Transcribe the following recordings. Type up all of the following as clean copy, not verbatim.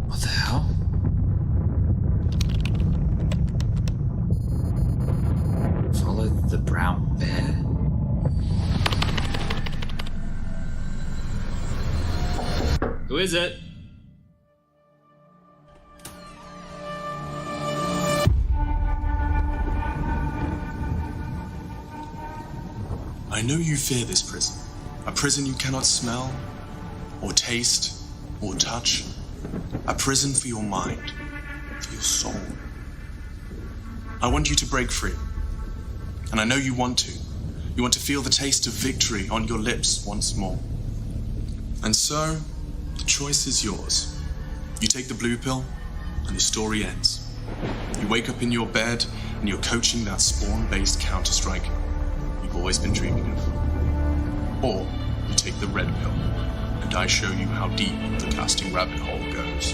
What the hell? Follow the brown bear? Who is it? I know you fear this prison. A prison you cannot smell, or taste, or touch. A prison for your mind, for your soul. I want you to break free. And I know you want to. You want to feel the taste of victory on your lips once more. And so, the choice is yours. You take the blue pill, and the story ends. You wake up in your bed, and you're coaching that spawn-based Counter-Strike you've always been dreaming of. Or you take the red pill, and I show you how deep the casting rabbit hole goes.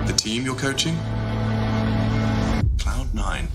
The team you're coaching? Cloud9.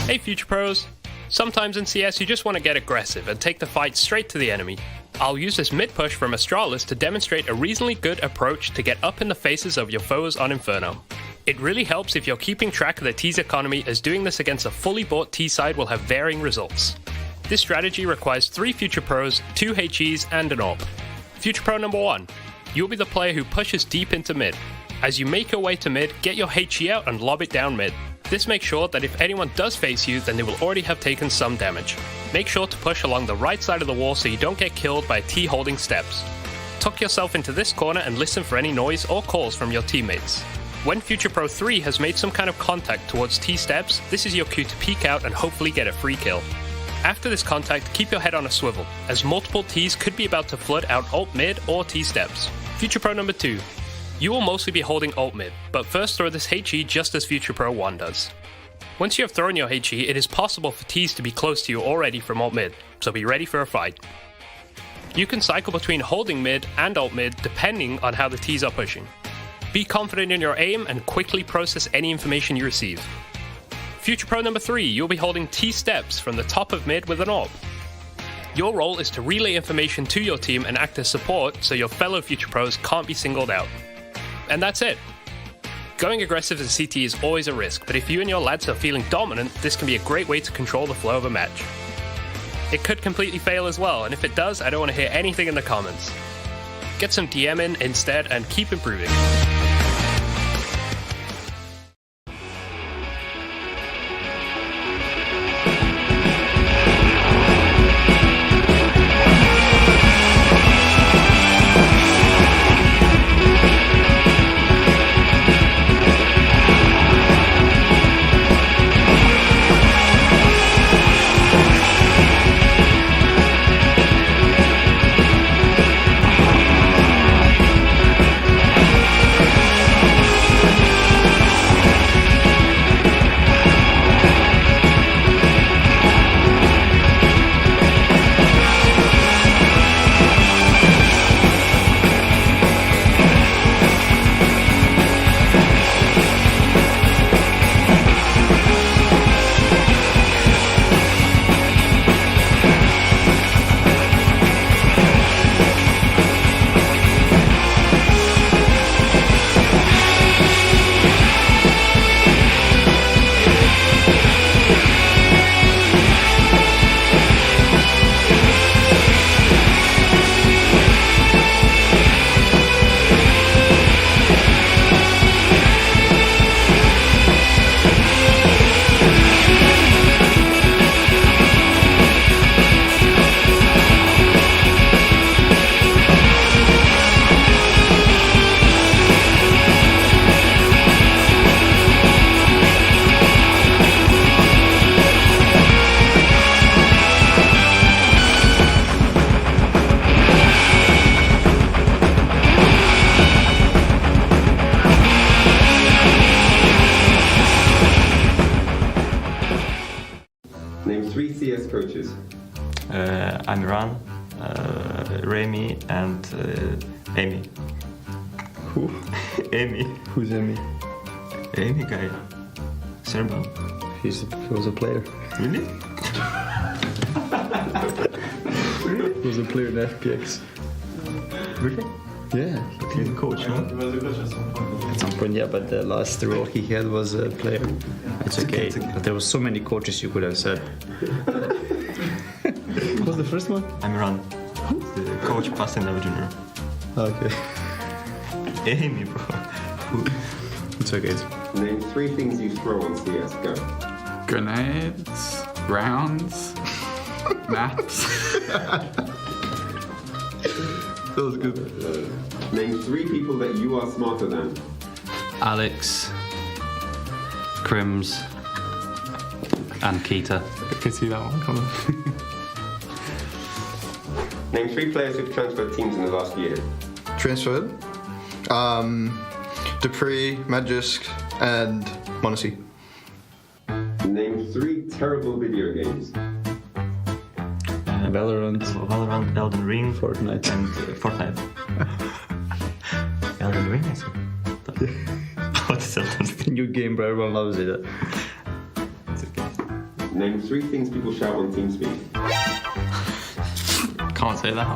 Hey Future Pros! Sometimes in CS you just want to get aggressive and take the fight straight to the enemy. I'll use this mid push from Astralis to demonstrate a reasonably good approach to get up in the faces of your foes on Inferno. It really helps if you're keeping track of the T's economy, as doing this against a fully bought T side will have varying results. This strategy requires 3 Future Pros, 2 HEs and an AWP. Future Pro number 1. You'll be the player who pushes deep into mid. As you make your way to mid, get your HE out and lob it down mid. This makes sure that if anyone does face you, then they will already have taken some damage. Make sure to push along the right side of the wall so you don't get killed by a T holding steps. Tuck yourself into this corner and listen for any noise or calls from your teammates. When Future Pro 3 has made some kind of contact towards T steps, this is your cue to peek out and hopefully get a free kill. After this contact, keep your head on a swivel, as multiple Ts could be about to flood out ult mid or T steps. Future Pro number 2. You will mostly be holding ult mid, but first throw this HE just as Future Pro 1 does. Once you have thrown your HE, it is possible for Ts to be close to you already from ult mid, so be ready for a fight. You can cycle between holding mid and ult mid depending on how the Ts are pushing. Be confident in your aim and quickly process any information you receive. Future Pro number 3, you'll be holding T steps from the top of mid with an AWP. Your role is to relay information to your team and act as support so your fellow future pros can't be singled out. And that's it. Going aggressive as a CT is always a risk, but if you and your lads are feeling dominant, this can be a great way to control the flow of a match. It could completely fail as well, and if it does, I don't want to hear anything in the comments. Get some DM in instead and keep improving. Name 3 CS coaches. Amiran, Remy, and Amy. Who? Amy. Who's Emmy? Amy guy. Serbian. He was a player. Really? He was a player in FPX. Really? Yeah. He's a coach, huh? At some point, yeah, but the last role he had was a player. It's okay. But there was so many coaches you could have said. What was the first one? Amiran. The coach passing the junior. Okay. Amy, bro. It's okay. Name 3 things you throw on CSGO. Grenades, rounds, maps. That was good. Name 3 people that you are smarter than. Alex, Crims, and Keita. I can see that one coming. Name 3 players who've transferred teams in the last year. Transferred. Dupree, Magisk, and Monacy. Name 3 terrible video games. Valorant. Valorant, Elden Ring, Fortnite. and Fortnite. Elden Ring, I said. What is Elden Ring? New game, bro. Everyone loves it. It's okay. Name 3 things people shout on TeamSpeak. Can't say that.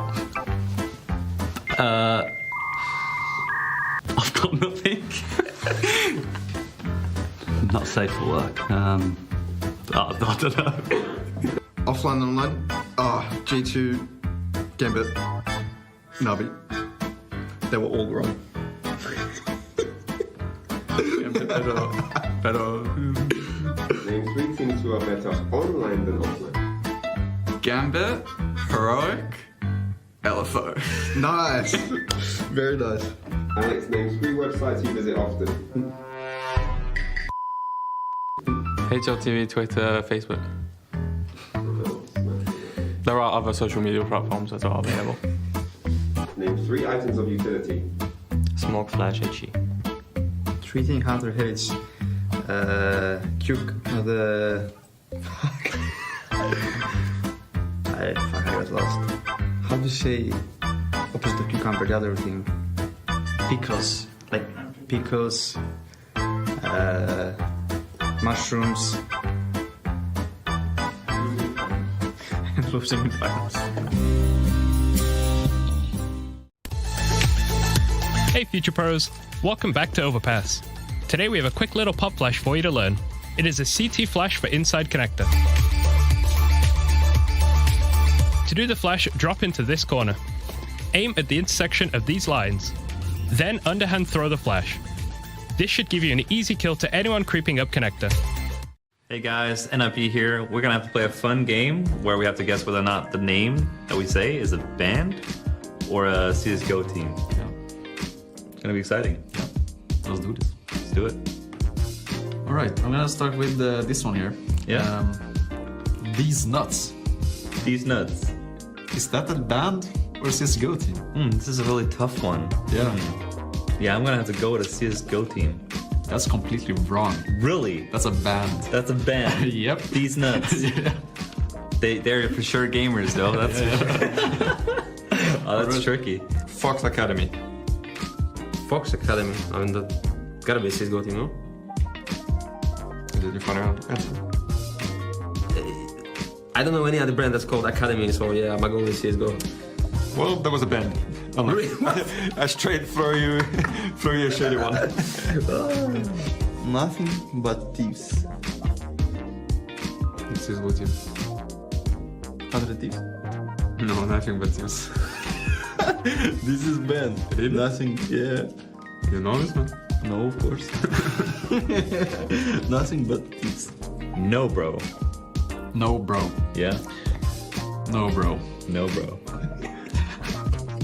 I've got nothing. Not safe for work. I don't know. Offline and online. G2, Gambit, Navi. They were all wrong. Better. Name 3 teams who are better online than offline. Gambit, Heroic, LFO. Nice. Very nice. Alex, name 3 websites you visit often. HLTV, Twitter, Facebook. There are other social media platforms that are available. Name 3 items of utility. Smoke, flash, HE. 3 things Hunter hates. Cuke, the... I got lost. How do you say opposite of cucumber, the other thing? Pickles. Like pickles, mushrooms, and losing in finals. Hey Future Pros, welcome back to Overpass. Today we have a quick little pop flash for you to learn. It is a CT flash for inside connector. To do the flash, drop into this corner. Aim at the intersection of these lines. Then underhand throw the flash. This should give you an easy kill to anyone creeping up connector. Hey guys, NIP here. We're gonna have to play a fun game where we have to guess whether or not the name that we say is a band or a CSGO team. It's gonna be exciting. Let's do this. Let's do it. All right, I'm gonna start with this one here. Yeah. These nuts. These nuts. Is that a band or a CSGO team? This is a really tough one. Yeah. Yeah, I'm gonna have to go with a CSGO team. That's completely wrong. Really? That's a band. That's a band. Yep. These nuts. Yeah. They're for sure gamers though. That's oh, that's tricky. Fox Academy. Fox Academy. I mean, that gotta be a CSGO team, no? Did you find out? I don't know any other brand that's called Academy, so yeah, my goal is CSGO. Well, there was a band. I straight throw you a shady one. Nothing but thieves. This is what you. 100 thieves? No, nothing but thieves. This is band. Really? Nothing, yeah. You know this one? No, of course. Nothing but thieves. No, bro. No, bro. Yeah. No, bro. No, bro.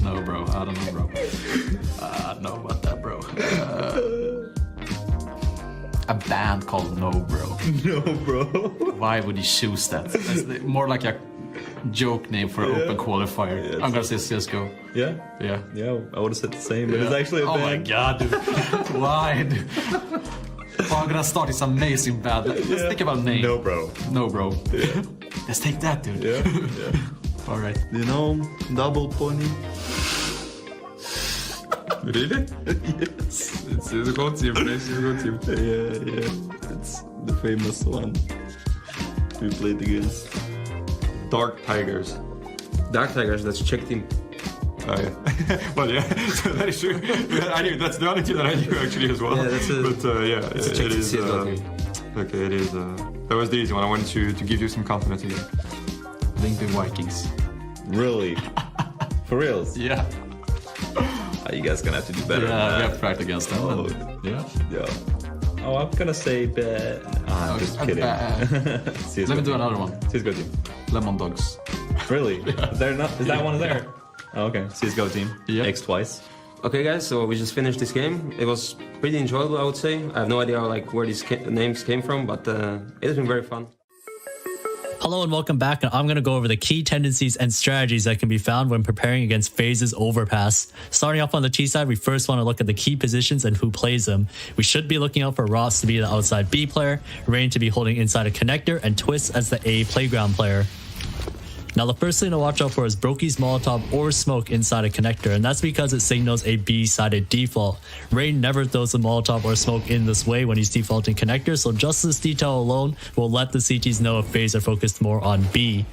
No, bro. I don't know, bro. I don't know about that, bro. A band called No, Bro. No, bro. Why would you choose that? That's more like a joke name for an open qualifier. Yeah, I'm gonna say CSGO. Yeah? Yeah. Yeah, I would have said the same, but it's actually a Oh my band. god, dude. Why, dude? Oh, I'm gonna start this amazing band. Let's think about a name. No, bro. No, bro. Let's take that, dude. Yeah. Alright. You know, double pony. Really? Yes. It's a good team. It's a good team. Yeah. It's the famous one we played against. Dark Tigers. Dark Tigers, that's Czech team. Oh yeah. Well yeah, so that is true. I knew that's the only team that I knew actually as well. Yeah, that's a- but yeah, it's a it Czech is. CSGO team. Okay, it is. That was the easy one. I wanted to give you some confidence again. Linked with Vikings. Really? For reals? Yeah. You guys gonna have to do better. Yeah, we than have that. practiced against them. Oh. and- yeah. Yeah. Oh, I'm gonna say bad. I'm just kidding. CSGO Let me do team. another one. CSGO team. Lemon Dogs. Really? They're not. Is that one there? Oh, okay. CSGO team. Yep. X twice. Okay, guys, so we just finished this game. It was pretty enjoyable, I would say. I have no idea like where these names came from, but it has been very fun. Hello and welcome back, and I'm going to go over the key tendencies and strategies that can be found when preparing against FaZe's Overpass. Starting off on the T side, we first want to look at the key positions and who plays them. We should be looking out for Ross to be the outside B player, Rain to be holding inside a connector, and Twist as the A playground player. Now the first thing to watch out for is Brokey's Molotov or Smoke inside a connector, and that's because it signals a B-sided default. Rain never throws a Molotov or Smoke in this way when he's defaulting connector, so just this detail alone will let the CTs know if FaZe are focused more on B.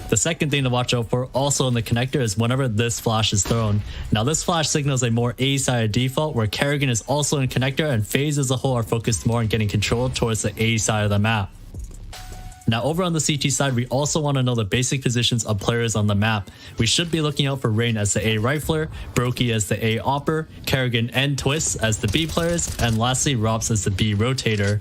The second thing to watch out for also in the connector is whenever this flash is thrown. Now this flash signals a more A-sided default where Kerrigan is also in connector and FaZe as a whole are focused more on getting control towards the A side of the map. Now over on the CT side, we also want to know the basic positions of players on the map. We should be looking out for Rain as the A rifler, Brokey as the A opper, Kerrigan and Twist as the B players, and lastly Robs as the B rotator.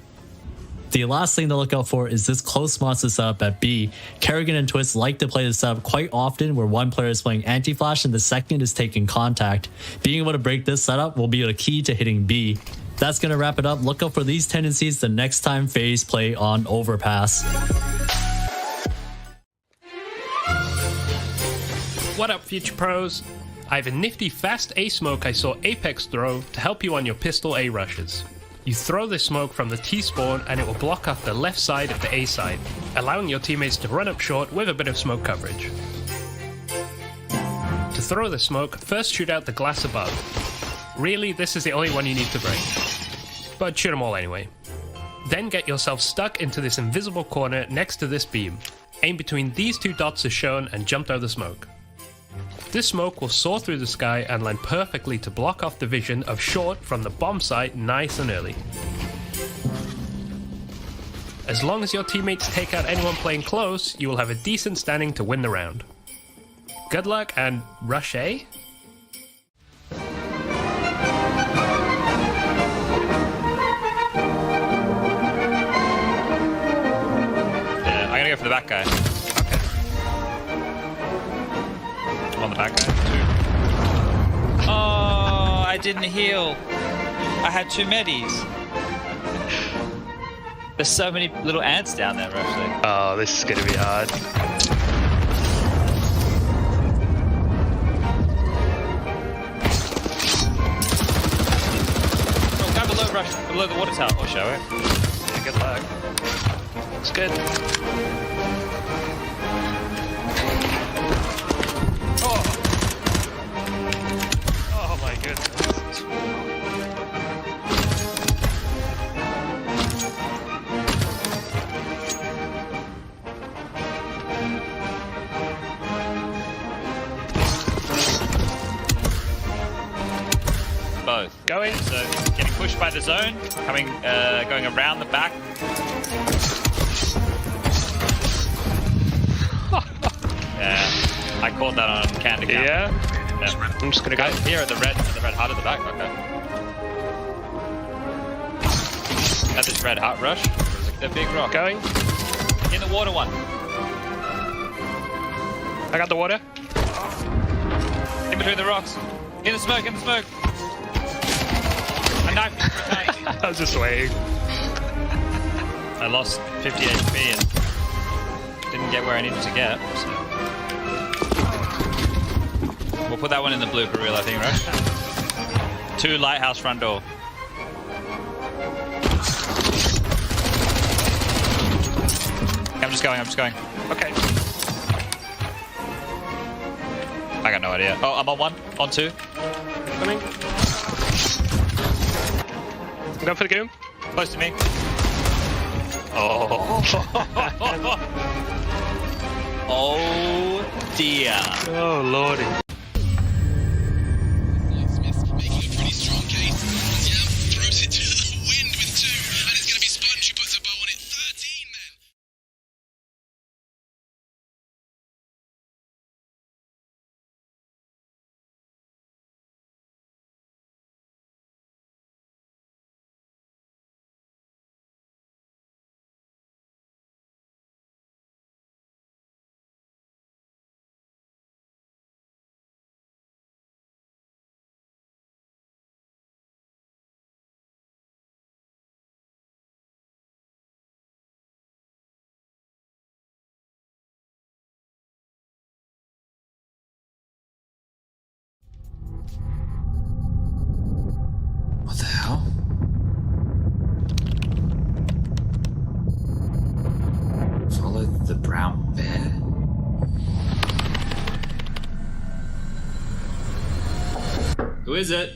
The last thing to look out for is this close monster setup at B. Kerrigan and Twist like to play this setup quite often where one player is playing anti-flash and the second is taking contact. Being able to break this setup will be the key to hitting B. That's going to wrap it up. Look out for these tendencies the next time FaZe play on Overpass. What up, Future Pros? I have a nifty fast A smoke I saw Apex throw to help you on your pistol A rushes. You throw this smoke from the T spawn and it will block off the left side of the A side, allowing your teammates to run up short with a bit of smoke coverage. To throw the smoke, first shoot out the glass above. Really, this is the only one you need to break. But shoot them all anyway. Then get yourself stuck into this invisible corner next to this beam. aim between these two dots as shown and jump out the smoke. This smoke will soar through the sky and land perfectly to block off the vision of short from the bomb site nice and early. As long as your teammates take out anyone playing close, you will have a decent standing to win the round. Good luck and rush A? Yeah, I'm gonna go for the back guy. Okay. On the back guy, 2. Oh, I didn't heal. I had 2 medis. There's so many little ants down there, actually. Oh, this is gonna be hard. Oh, go below, rush below the water tower. Or show it. Yeah, good luck. It's good. Oh my goodness. Both. Going. So, getting pushed by the zone, coming, going around the back. Yeah, I caught that on can-to-can. Yeah. I'm just gonna go Here at the red hut at the back. Okay. At this red hut rush. The big rock. Going. In the water one. I got the water. In between the rocks. In the smoke. I knifed him. I was just waiting. I lost 50 HP and didn't get where I needed to get. So. We'll put that one in the blooper reel, I think, right? 2 lighthouse front door. I'm just going. Okay. I got no idea. Oh, I'm on 1, on 2. Coming. I'm going for the goon. Close to me. Oh. Oh dear. Oh lordy. Smith making a pretty strong case. Yam throws it to the wind with 2, and it's going to be Sponge who puts a bow on it. 13 then. What the hell? Follow the brown bear? Who is it?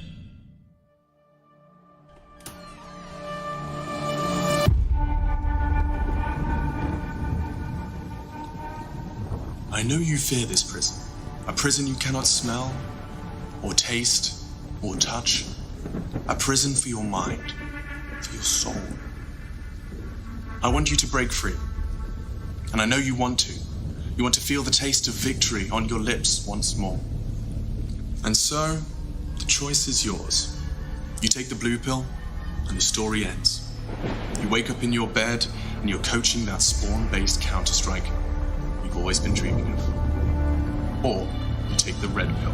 I know you fear this prison. A prison you cannot smell, or taste, or touch. A prison for your mind, for your soul. I want you to break free. And I know you want to. You want to feel the taste of victory on your lips once more. And so, the choice is yours. You take the blue pill, and the story ends. You wake up in your bed, and you're coaching that spawn-based Counter-Strike you've always been dreaming of. Or you take the red pill,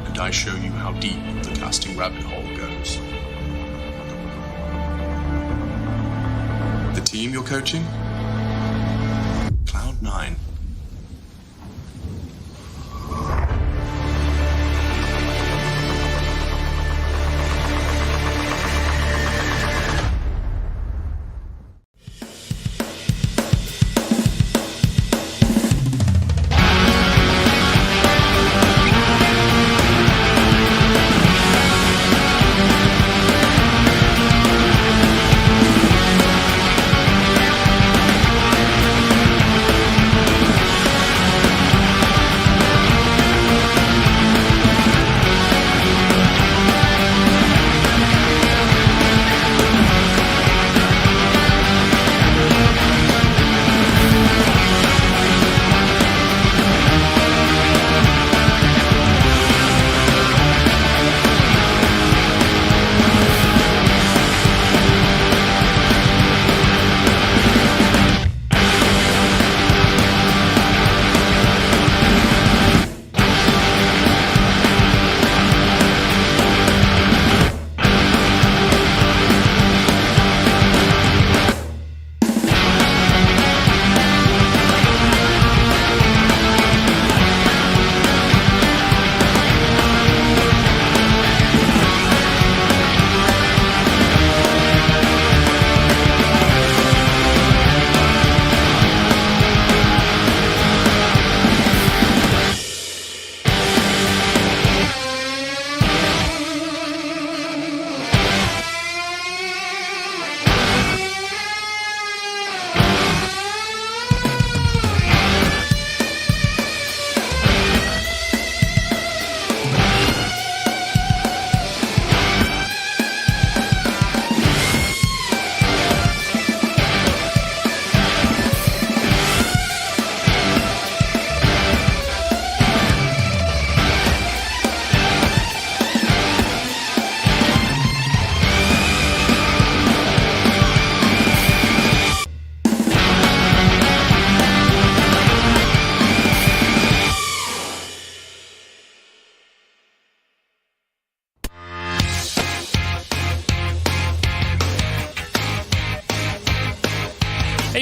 and I show you how deep the casting rabbit hole goes. The team you're coaching? Cloud9.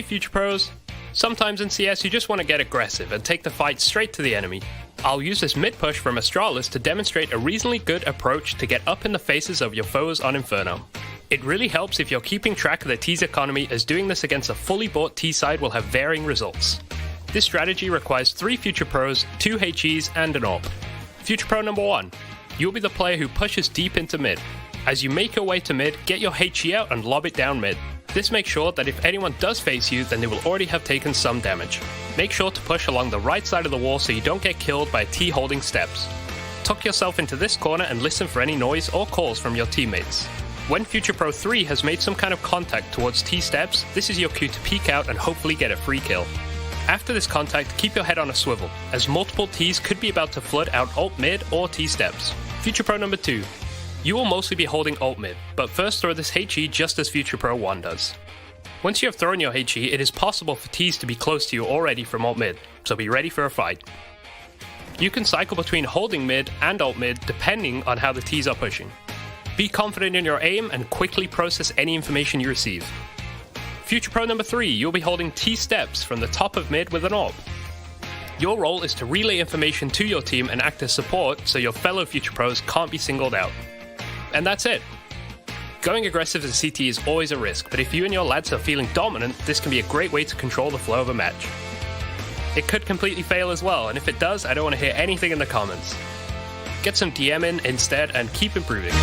Hey Future Pros! Sometimes in CS you just want to get aggressive and take the fight straight to the enemy. I'll use this mid push from Astralis to demonstrate a reasonably good approach to get up in the faces of your foes on Inferno. It really helps if you're keeping track of the T's economy, as doing this against a fully bought T side will have varying results. This strategy requires 3 Future Pros, 2 HEs and an AWP. Future Pro number 1. You'll be the player who pushes deep into mid. As you make your way to mid, get your HE out and lob it down mid. This makes sure that if anyone does face you, then they will already have taken some damage. Make sure to push along the right side of the wall so you don't get killed by a T holding steps. Tuck yourself into this corner and listen for any noise or calls from your teammates. When Future Pro 3 has made some kind of contact towards T steps, this is your cue to peek out and hopefully get a free kill. After this contact, keep your head on a swivel, as multiple Ts could be about to flood out ult mid or T steps. Future Pro number 2. You will mostly be holding ult mid, but first throw this HE just as Future Pro 1 does. Once you have thrown your HE, it is possible for Ts to be close to you already from ult mid, so be ready for a fight. You can cycle between holding mid and ult mid depending on how the Ts are pushing. Be confident in your aim and quickly process any information you receive. Future Pro number 3, you'll be holding T steps from the top of mid with an AWP. Your role is to relay information to your team and act as support so your fellow Future Pros can't be singled out. And that's it. Going aggressive as a CT is always a risk, but if you and your lads are feeling dominant, this can be a great way to control the flow of a match. It could completely fail as well, and if it does, I don't want to hear anything in the comments. Get some DM in instead and keep improving.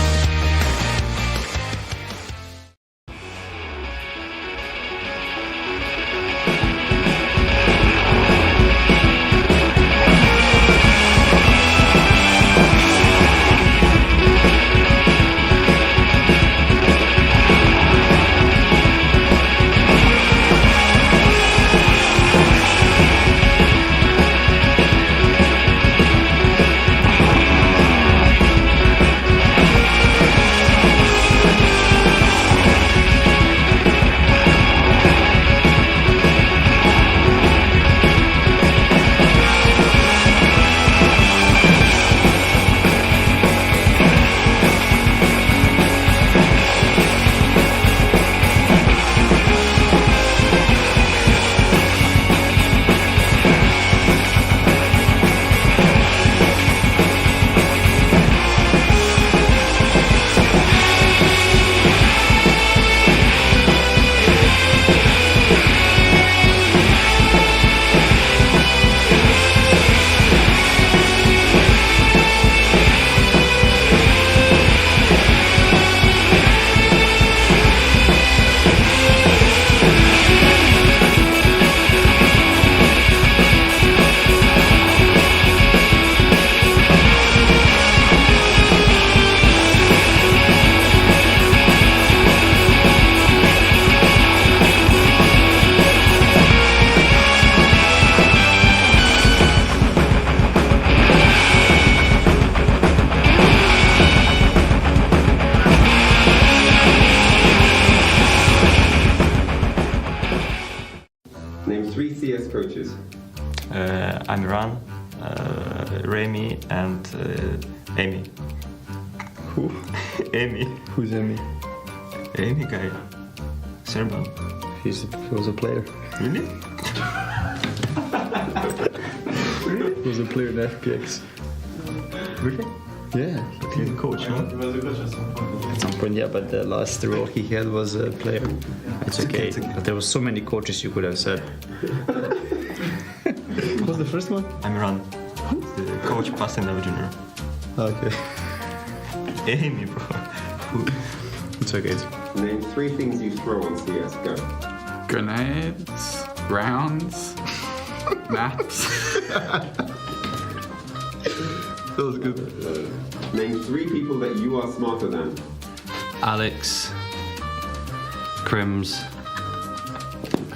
Name 3 CS coaches. Amiran, Remy, and Amy. Who? Amy. Who's Amy? Amy guy. Serban. He was a player. Really? He was a player in FPX. Really? Yeah. He's a coach, no? At some point, yeah, but the last role he had was a player. It's okay. But there were so many coaches you could have said. What was the first one? Amiran. The coach passing the junior. Okay. Amy, bro. It's okay. Name 3 things you throw on CS. Go. Grenades, rounds, maps. That was good. Name 3 people that you are smarter than. Alex, Crims,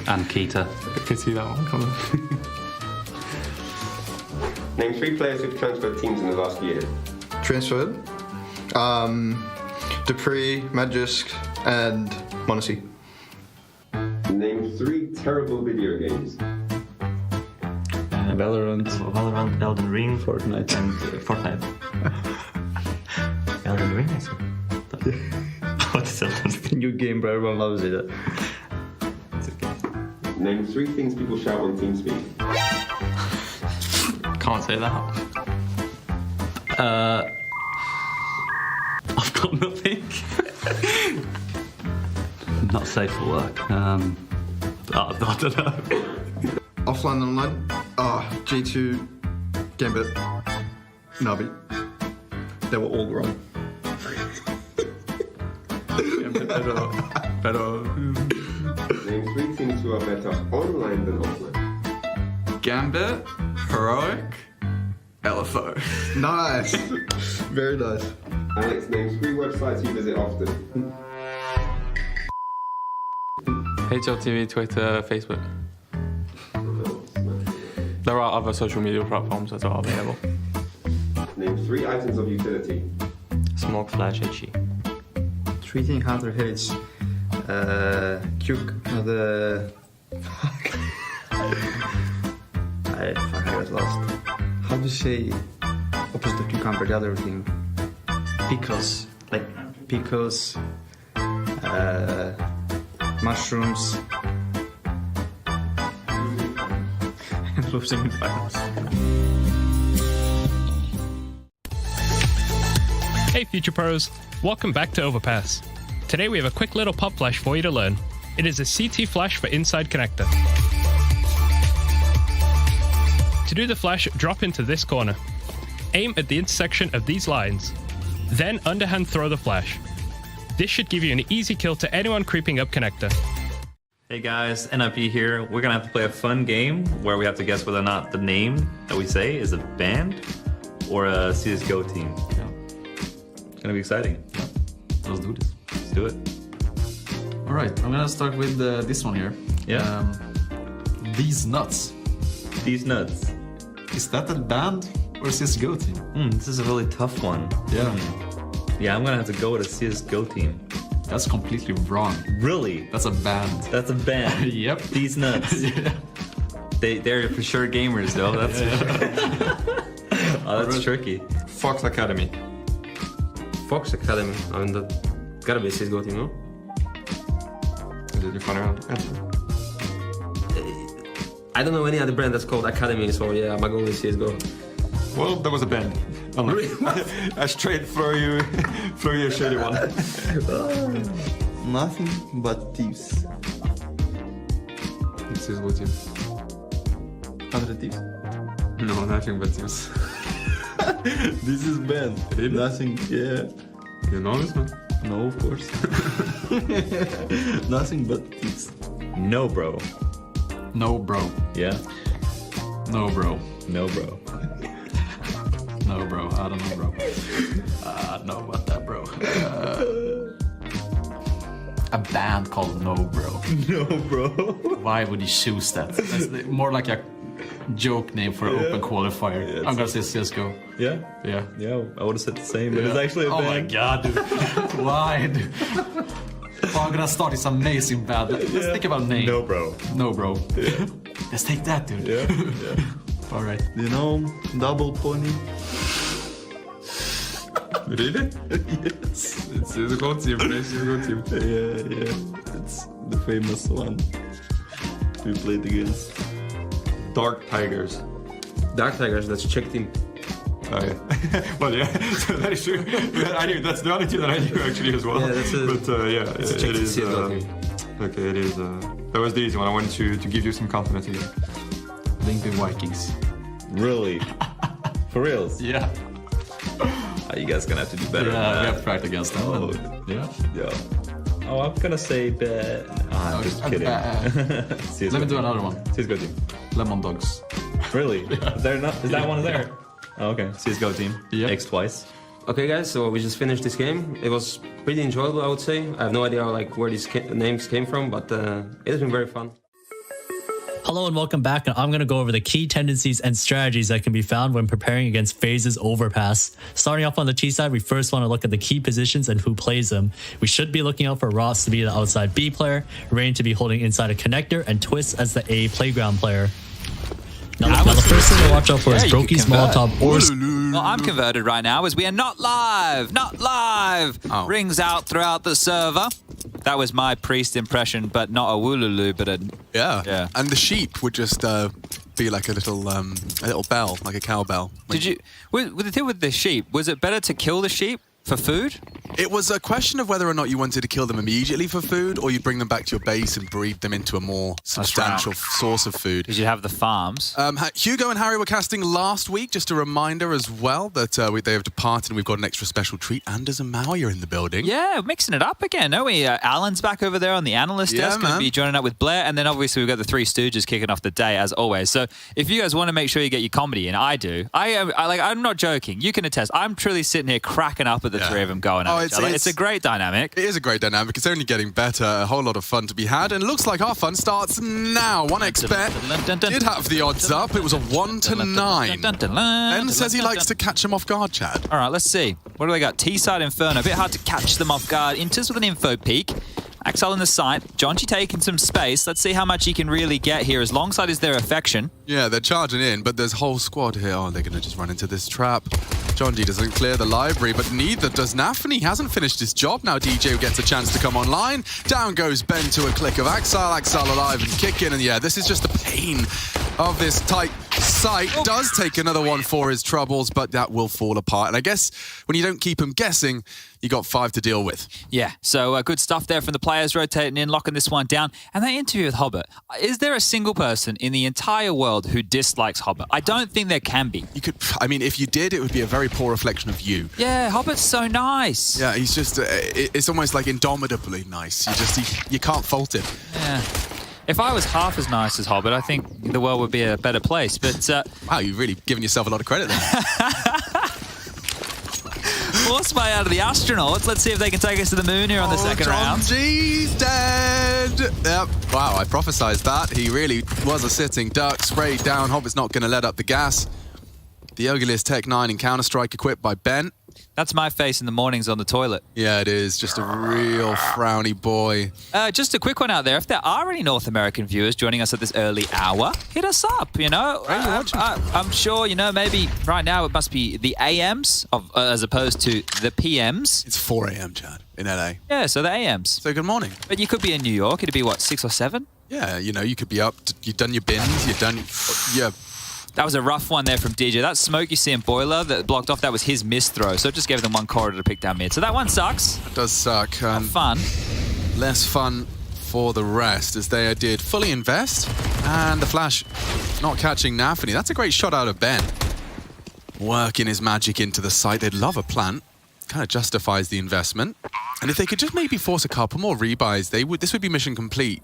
and Keita. I can see that one coming. Name 3 players who've transferred teams in the last year. Transferred. Dupree, Magisk, and Monacy. Name 3 terrible video games. Valorant, Elden Ring, Fortnite, and Fortnite. Elden Ring, I see. What is Elden Ring? New game, bro. Everyone loves it. Name Name 3 things people shout on TeamSpeak. Can't say that. I've got nothing. Not safe for work. I don't know. Offline and online. G2, Gambit, Navi. They were all wrong. Name 3 teams who are better online than offline. Gambit, Heroic, LFO. Nice. Very nice. Alex, name 3 websites you visit often. HLTV, Twitter, Facebook. There are other social media platforms that are available. Name 3 items of utility. Smoke, flash, HE. 3 Hunter Hits. Cuke, the... Fuck. I got lost. How do you say opposite of cucumber, the other thing? Pickles. Like, pickles, mushrooms, and losing in finals. Hey Future Pros, welcome back to Overpass. Today we have a quick little pub flash for you to learn. It is a CT flash for inside connector. To do the flash, drop into this corner. Aim at the intersection of these lines. Then underhand throw the flash. This should give you an easy kill to anyone creeping up connector. Hey guys, NIP here. We're gonna have to play a fun game where we have to guess whether or not the name that we say is a band or a CSGO team. It's gonna be exciting. Let's do this. Let's do it. All right, I'm gonna start with this one here. Yeah. These Nuts. These Nuts. Is that a band or a CSGO team? This is a really tough one. Yeah. Yeah, I'm gonna have to go with a CSGO team. That's completely wrong. Really? That's a band. That's a band. Yep. These Nuts. Yeah. They're for sure gamers though. That's oh, that's tricky. Fox Academy. Fox Academy. I mean, that gotta be a CSGO team, no? Did you find out? I don't know any other brand that's called Academy, so yeah, my goal is CSGO. Well, there was a band. I straight throw you a shady one. Nothing but thieves. It's CSGO team. 100 thieves. No, nothing but thieves. This is bad. Really? Nothing, yeah. You know this one? No, of course. Nothing but thieves. No, bro. No, bro. Yeah. No, bro. No, bro. No, bro. I don't know, bro. I don't know about that, bro. A band called No, Bro. No, bro. Why would you choose that? That's more like a joke name for an open qualifier. Yeah, I'm gonna say CSGO. Yeah? Yeah. Yeah, I would have said the same, but it's actually a band. Oh my god, dude. Why, dude? Oh, I'm gonna start this amazing band. Let's think about a name. No, bro. No, bro. Yeah. Let's take that, dude. Yeah. Yeah. All right. You know, double pony. Really? Yes. It's CSGO team, CSGO team. Yeah. It's the famous one we played against. Dark Tigers. Dark Tigers, that's Czech team. Oh yeah. Well yeah, so that is true. I knew that's the only team that I knew actually as well. Yeah, that's a, but yeah, it's a it is. team. Okay, it is. That was the easy one. I wanted to give you some confidence again. Lincoln Vikings. Really? For reals? Yeah. You guys gonna have to do better. Yeah, we have to fight against them. Oh, yeah. Yeah. Oh, I'm gonna say bad. I'm just kidding. Let me do another one. CSGO team. Lemon Dogs. Really? Yeah. Is that one there? Oh, okay. CSGO team. Yeah. X twice. Okay, guys, so we just finished this game. It was pretty enjoyable, I would say. I have no idea like where these names came from, but it has been very fun. Hello and welcome back, and I'm going to go over the key tendencies and strategies that can be found when preparing against FaZe's Overpass. Starting off on the T side, we first want to look at the key positions and who plays them. We should be looking out for Ross to be the outside B player, Rain to be holding inside a connector, and Twist as the A playground player. Now the first thing to watch out for is Brokey's Molotov or... Well, I'm converted right now as we are not live! Not live! Rings out throughout the server. That was my priest impression, but not a Woolulu, but a... Yeah. And the sheep would just be like a little bell, like a cowbell. Did you... With the thing with the sheep, was it better to kill the sheep for food? It was a question of whether or not you wanted to kill them immediately for food, or you'd bring them back to your base and breed them into a more substantial source of food. Because you have the farms. Hugo and Harry were casting last week. Just a reminder as well that they have departed and we've got an extra special treat. Anders and Maui are in the building. Yeah, mixing it up again, don't we? Alan's back over there on the analyst desk, going to be joining up with Blair, and then obviously we've got the Three Stooges kicking off the day as always. So if you guys want to make sure you get your comedy in, I do. I'm not joking. You can attest. I'm truly sitting here cracking up at the three of them going at each other. It's a great dynamic. It is a great dynamic. It's only getting better. A whole lot of fun to be had. And it looks like our fun starts now. 1xBet did have the odds up. It was a 1-9. Ben says he likes to catch them off guard, Chad. All right, let's see. What do we got? T-side Inferno. A bit hard to catch them off guard. Inters with an info peak. Axel in the site. Jonji taking some space. Let's see how much he can really get here. As long side is their affection. Yeah, they're charging in, but there's a whole squad here. Oh, they're going to just run into this trap. Jonji doesn't clear the library, but neither does Nafany. He hasn't finished his job. Now DJ gets a chance to come online. Down goes Ben to a click of Axel. Axel alive and kicking. And yeah, this is just the pain of this tight site. Does take another one for his troubles, but that will fall apart. And I guess when you don't keep him guessing, you got 5 to deal with. Yeah, so good stuff there from the players rotating in, locking this one down. And they interview with Hobbit. Is there a single person in the entire world who dislikes Hobbit? I don't think there can be. You could, I mean, if you did, it would be a very poor reflection of you. Yeah, Hobbit's so nice. Yeah, he's just, it's almost like indomitably nice. You can't fault him. Yeah. If I was half as nice as Hobbit, I think the world would be a better place. But wow, you've really given yourself a lot of credit there. Force play out of the astronauts. Let's see if they can take us to the moon here on the second round. Jonji's dead. Yep. Wow, I prophesized that. He really was a sitting duck. Sprayed down. Hobbit's not going to let up the gas. The ugliest Tech 9 in Counter-Strike equipped by Ben. That's my face in the mornings on the toilet. Yeah, it is. Just a real frowny boy. Just a quick one out there. If there are any North American viewers joining us at this early hour, hit us up, you know. I'm sure, you know, maybe right now it must be the AMs as opposed to the PMs. It's 4 a.m., Chad, in LA. Yeah, so the AMs. So good morning. But you could be in New York. It'd be, what, 6 or 7? Yeah, you know, you could be up. You've done your bins. You've done... Yeah. That was a rough one there from DJ. That smoke you see in Boiler that blocked off, that was his missed throw. So it just gave them one corridor to pick down mid. So that one sucks. It does suck. Fun. Less fun for the rest as they did fully invest. And the flash not catching Nafany. That's a great shot out of Ben. Working his magic into the site. They'd love a plant. Kind of justifies the investment. And if they could just maybe force a couple more rebuys, this would be mission complete.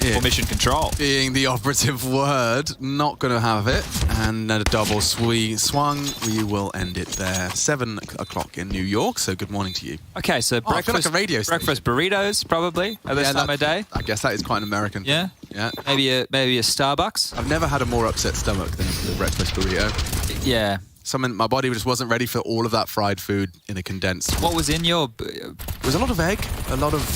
Or mission control. Being the operative word, not going to have it. And a double swung. We will end it there. 7 o'clock in New York, so good morning to you. Okay, so breakfast, I feel like a radio station. Breakfast burritos, probably, at this time of day. I guess that is quite an American. Yeah? Yeah. Maybe a Starbucks? I've never had a more upset stomach than the breakfast burrito. Yeah. My body just wasn't ready for all of that fried food in a condensed. What was in your... There was a lot of egg, a lot of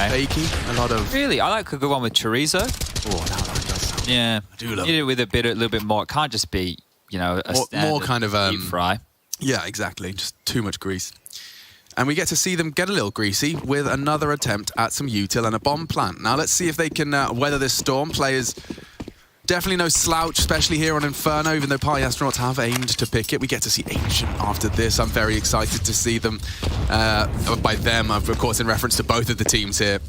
bacon, a lot of... Really? I like a good one with chorizo. Oh, now that does sound... Yeah. I do love it. With a little bit more. It can't just be, you know, a more kind of deep fry. Yeah, exactly. Just too much grease. And we get to see them get a little greasy with another attempt at some util and a bomb plant. Now let's see if they can weather this storm. Players... Definitely no slouch, especially here on Inferno, even though Party Astronauts have aimed to pick it. We get to see Ancient after this. I'm very excited to see them. By them, of course, in reference to both of the teams here.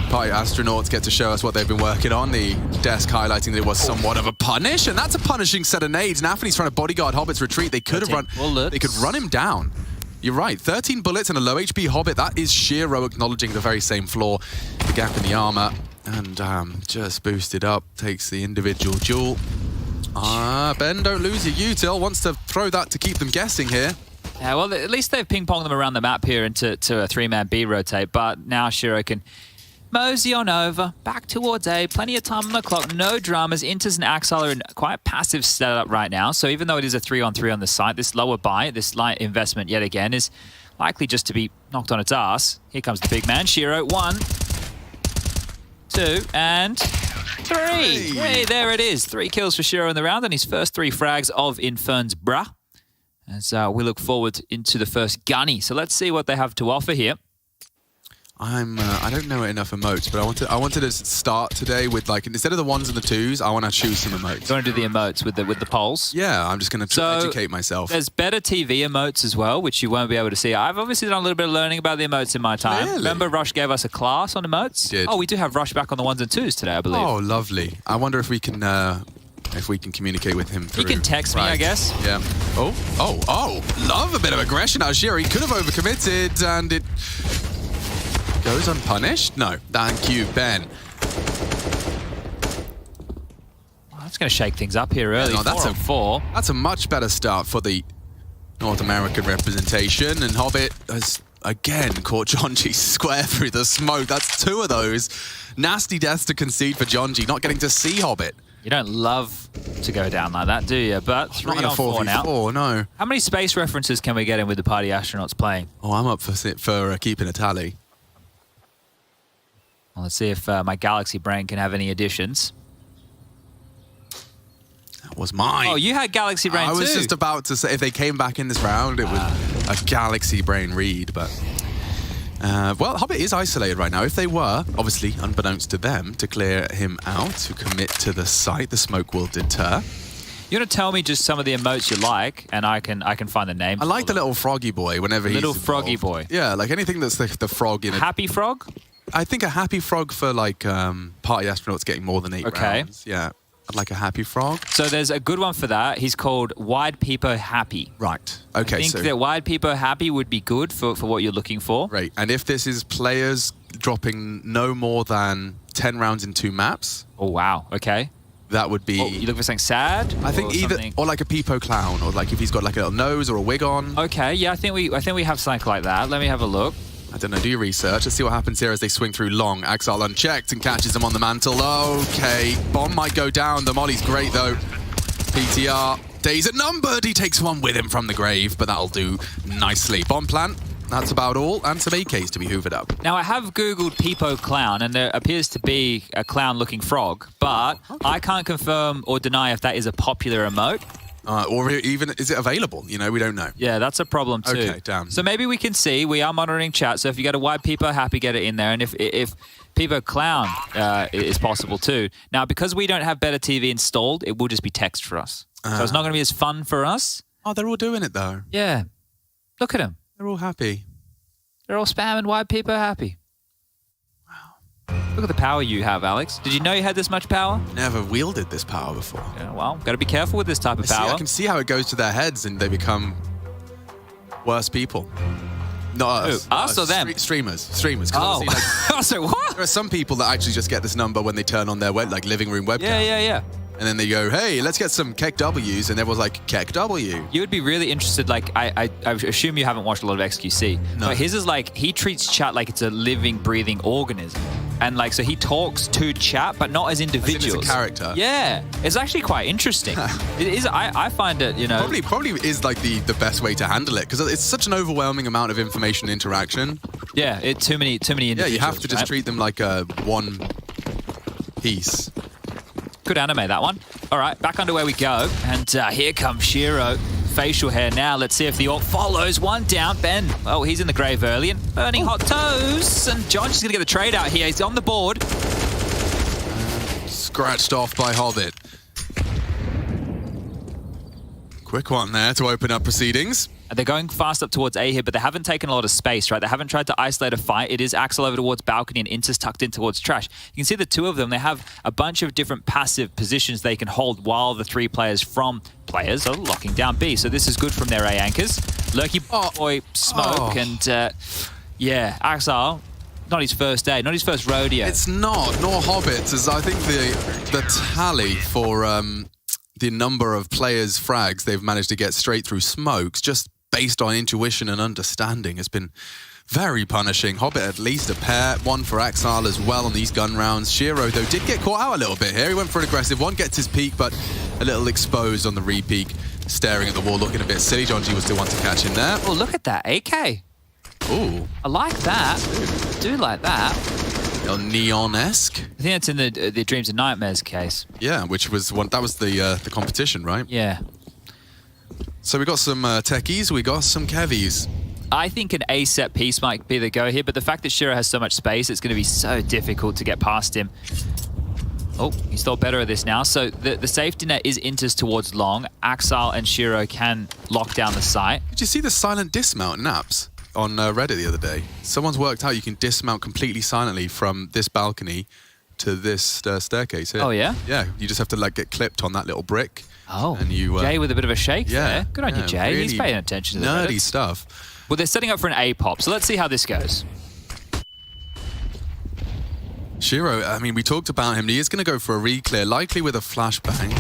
Party Astronauts get to show us what they've been working on. The desk highlighting that it was somewhat of a punish, and that's a punishing set of nades. Nafany's trying to bodyguard Hobbit's retreat. They could run him down. You're right, 13 bullets and a low HP Hobbit. That is Shiro acknowledging the very same flaw. The gap in the armor. And just boosted up, takes the individual duel. Ben, don't lose your util. Wants to throw that to keep them guessing here. Yeah, well, at least they've ping-ponged them around the map here into a 3-man B rotate. But now Shiro can mosey on over, back towards A. Plenty of time on the clock, no dramas. Inters and Axel are in quite a passive setup right now. So even though it is a 3-on-3 on the site, this lower buy, this light investment yet again is likely just to be knocked on its ass. Here comes the big man, Shiro. 1, 2, and 3. Hey, there it is. 3 kills for Shiro in the round and his first 3 frags of Infern's Bruh. As we look forward into the first gunny. So let's see what they have to offer here. I don't know enough emotes, but I wanted to start today with like instead of the 1s and the 2s, I want to choose some emotes. You want to do the emotes with the polls? Yeah, I'm just going to educate myself. There's better TV emotes as well, which you won't be able to see. I've obviously done a little bit of learning about the emotes in my time. Really? Remember, Rush gave us a class on emotes. Did. Oh, we do have Rush back on the 1s and 2s today, I believe. Oh, lovely. I wonder if we can communicate with him through. He can text me, I guess. Yeah. Oh! Love a bit of aggression out of Shiro. He could have overcommitted, and it goes unpunished? No. Thank you, Ben. Well, that's going to shake things up here early. Yeah, no, 4-on-4. That's a much better start for the North American representation, and Hobbit has again caught Jonji square through the smoke. That's 2 of those. Nasty deaths to concede for Jonji, not getting to see Hobbit. You don't love to go down like that, do you? But 3-on-4 now. No. How many space references can we get in with the party astronauts playing? Oh, I'm up for keeping a tally. Well, let's see if my Galaxy brain can have any additions. That was mine. Oh, you had Galaxy brain too. I was just about to say, if they came back in this round, it was a Galaxy brain read, but... well, Hobbit is isolated right now. If they were, obviously, unbeknownst to them, to clear him out, to commit to the site, the smoke will deter. You want to tell me just some of the emotes you like, and I can find the name. I like the little froggy boy whenever he's involved. Froggy boy. Yeah, like anything that's the frog in a... Happy frog? I think a happy frog for like party astronauts getting more than 8 rounds. Yeah, I'd like a happy frog. So there's a good one for that. He's called Wide Peepo Happy. Right. Okay. I think that Wide Peepo Happy would be good for what you're looking for. Right. And if this is players dropping no more than 10 rounds in 2 maps. Oh wow. Okay. That would be. Oh, you look for something sad? I think either something... or like a Peepo clown, or like if he's got like a little nose or a wig on. Okay. Yeah, I think we have something like that. Let me have a look. I don't know, do your research. Let's see what happens here as they swing through long. Axel unchecked and catches him on the mantle. Okay, bomb might go down. The molly's great, though. PTR, days at numbered. He takes one with him from the grave, but that'll do nicely. Bomb plant, that's about all. And some AKs to be hoovered up. Now, I have Googled Peepo Clown, and there appears to be a clown-looking frog, but I can't confirm or deny if that is a popular emote. Or even, is it available? You know, we don't know. Yeah, that's a problem too. Okay, damn. So maybe we can see. We are monitoring chat, so if you get a Wide Peepo Happy, get it in there. And if Peepo Clown is possible too. Now, because we don't have better TV installed, it will just be text for us. So it's not going to be as fun for us. Oh, they're all doing it though. Yeah. Look at them. They're all happy. They're all spamming Wide Peepo Happy. Look at the power you have, Alex. Did you know you had this much power? Never wielded this power before. Yeah, well, got to be careful with this type of power. I can see how it goes to their heads and they become worse people. Not us. Us or them? Streamers. Oh. I was like, what? There are some people that actually just get this number when they turn on their living room webcam. Yeah. And then they go, hey, let's get some Keck W's. And everyone's like, Keck W. You would be really interested, like, I assume you haven't watched a lot of XQC. No. But his is like, he treats chat like it's a living, breathing organism. And like, so he talks to chat, but not as individuals. As in it's a character. Yeah. It's actually quite interesting. It is, I find it, you know. Probably is like the best way to handle it, because it's such an overwhelming amount of information interaction. Yeah, too many individuals. Yeah, you have to just treat them like one piece. Good anime, that one. All right, back under where we go. And here comes Shiro. Facial hair now. Let's see if the ult follows. One down. Ben, oh, he's in the grave early and burning hot toes. And John's just going to get the trade out here. He's on the board. Scratched off by Hobbit. Quick one there to open up proceedings. They're going fast up towards A here, but they haven't taken a lot of space, right? They haven't tried to isolate a fight. It is Axel over towards balcony and Intis tucked in towards trash. You can see the two of them. They have a bunch of different passive positions they can hold while the 3 players from players are locking down B. So this is good from their A anchors. Lurky boy smoke and yeah, Axel. Not his first day, not his first rodeo. It's not, nor Hobbit, as I think the tally for the number of players' frags they've managed to get straight through smokes, just based on intuition and understanding, has been very punishing. Hobbit at least a pair, one for Axel as well on these gun rounds. Shiro, though, did get caught out a little bit here. He went for an aggressive one, gets his peek, but a little exposed on the re-peek, staring at the wall, looking a bit silly. Jonji was the one to catch him there. Oh, look at that, AK. Ooh. I like that. I do like that. Neon-esque. I think that's in the Dreams and Nightmares case. Yeah, which was one. That was the competition, right? Yeah. So we got some techies, we got some kevies. I think an A set piece might be the go here, but the fact that Shiro has so much space, it's going to be so difficult to get past him. Oh, he's thought better of this now. So the safety net is Inters towards long. Axile and Shiro can lock down the site. Did you see the silent dismount naps on Reddit the other day? Someone's worked out you can dismount completely silently from this balcony to this staircase here. Oh, yeah? Yeah, you just have to like get clipped on that little brick. Oh, and you, Jay with a bit of a shake there. Good on you, Jay. Really He's paying attention to the nerdy Reddits. stuff. Well, they're setting up for an A pop, so let's see how this goes. Shiro, I mean, we talked about him. He is going to go for a re-clear, likely with a flashbang.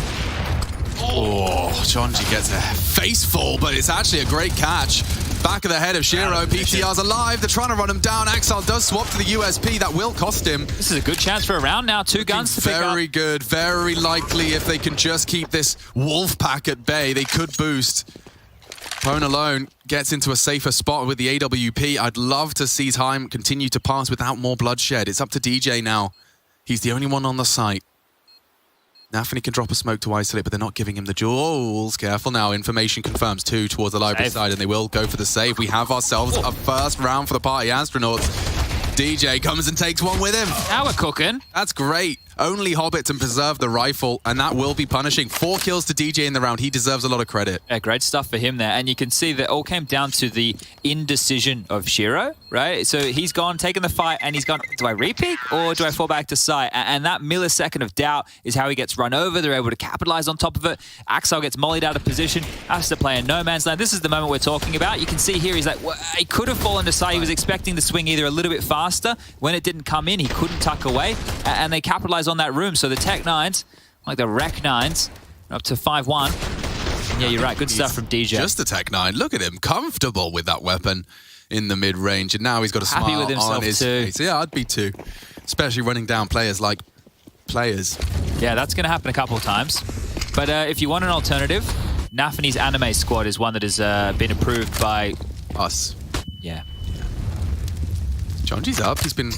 Oh, Jonji gets a face fall, but it's actually a great catch. Back of the head of Shiro. PTR's alive. They're trying to run him down. Axel does swap to the USP. That will cost him. This is a good chance for a round now. Two guns to pick up. Very good. Very likely if they can just keep this wolf pack at bay, they could boost. Pone alone gets into a safer spot with the AWP. I'd love to see time continue to pass without more bloodshed. It's up to DJ now. He's the only one on the site. Nafany can drop a smoke to isolate, but they're not giving him the jewels. Careful now. Information confirms 2 towards the library side, and they will go for the save. We have ourselves a first round for the party astronauts. DJ comes and takes one with him. Now we're cooking. That's great. Only Hobbit to preserve the rifle, and that will be punishing. 4 kills to DJ in the round. He deserves a lot of credit. Yeah, great stuff for him there. And you can see that it all came down to the indecision of Shiro, right? So he's gone, taken the fight, and he's gone, do I re-peek or do I fall back to site? And that millisecond of doubt is how he gets run over. They're able to capitalize on top of it. Axel gets mollied out of position, has to play in no man's land. This is the moment we're talking about. You can see here, he's like, well, he could have fallen to site. He was expecting the swing either a little bit faster. When it didn't come in, he couldn't tuck away, and they capitalize on that room. So the Tech 9s, like the Rec 9s, up to 5-1. Yeah, you're right. Good stuff from DJ. Just the Tech 9. Look at him. Comfortable with that weapon in the mid-range. And now he's got a Happy smile with himself on his too. face. Yeah, I'd be too. Especially running down players like players. Yeah, that's going to happen a couple of times. But if you want an alternative, Nafany's anime squad is one that has been approved by us. Yeah. Jonji's up. He's been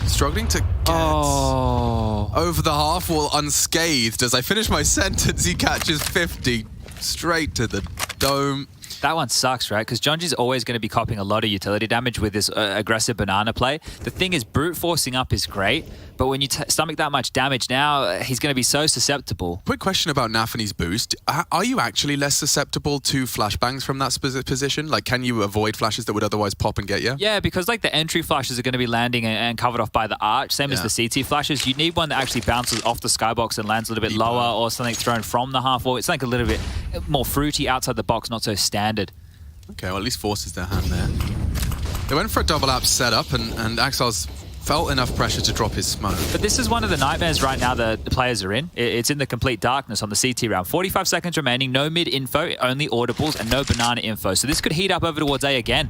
struggling to get over the half wall unscathed. As I finish my sentence, he catches 50 straight to the dome. That one sucks, right? Because Jonji's always going to be copying a lot of utility damage with this aggressive banana play. The thing is, brute forcing up is great, but when you stomach that much damage now, he's going to be so susceptible. Quick question about Nafany's boost. Are you actually less susceptible to flashbangs from that position? Like, can you avoid flashes that would otherwise pop and get you? Yeah, because like the entry flashes are going to be landing and covered off by the arch, same as the CT flashes. You need one that actually bounces off the skybox and lands a little bit lower, or something thrown from the half wall. It's like a little bit more fruity outside the box, not so standard. Okay, well, at least forces their hand there. They went for a double app setup, and Axel's felt enough pressure to drop his smoke. But this is one of the nightmares right now that the players are in. It's in the complete darkness on the CT round. 45 seconds remaining, no mid info, only audibles, and no banana info. So this could heat up over towards A again.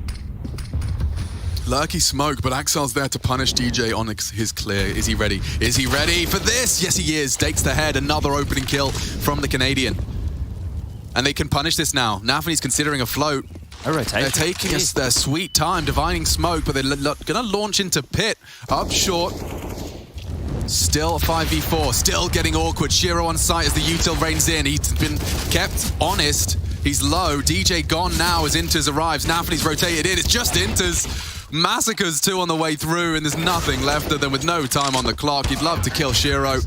Lurky smoke, but Axel's there to punish DJ on his clear. Is he ready? Is he ready for this? Yes, he is. Dakes the head. Another opening kill from the Canadian. And they can punish this now. Nafany's considering a float. They're taking their sweet time, divining smoke, but they're going to launch into pit. Up short. Still 5v4. Still getting awkward. Shiro on site as the util reigns in. He's been kept honest. He's low. DJ gone now as Inters arrives. Nafany's rotated in. It's just Inters. Massacres 2 on the way through, and there's nothing left of them with no time on the clock. You'd love to kill Shiro,